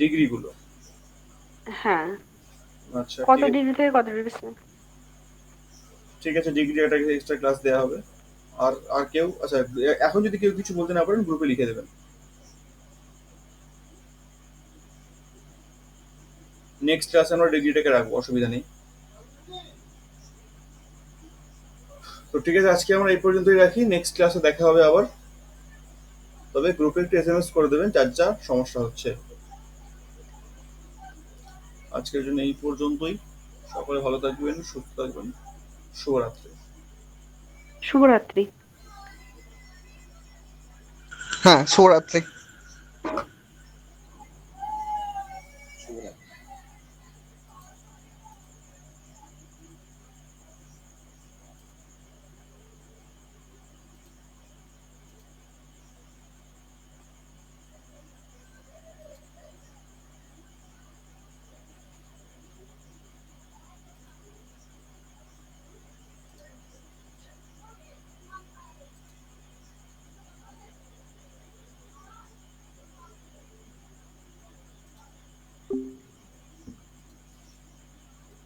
ডিগ্রিগুলো? হ্যাঁ, আচ্ছা, কত ঠিক আছে। ডিগ্রি থেকে কত ডিগ্রি। ঠিক আছে, ডিগ্রি একটা এক্সট্রা ক্লাস দেওয়া হবে। আর আর কেউ, আচ্ছা, এখন যদি কেউ কিছু বলতে না পারেন গ্রুপে লিখে দেবেন। নেক্সট ক্লাসে আমরা ডিগ্রিটাকে রাখবো, অসুবিধা নেই। তো ঠিক আছে, আজকে আমরা এই পর্যন্তই রাখি, নেক্সট ক্লাসে দেখা হবে আবার। তবে গ্রুপে একটু এসএমএস করে দেবেন যার যা সমস্যা হচ্ছে। আজকের জন্য এই পর্যন্তই। সকলে ভালো থাকবেন, সুস্থ থাকবেন। শুভরাত্রি। শুভরাত্রি। হ্যাঁ, শুভরাত্রি।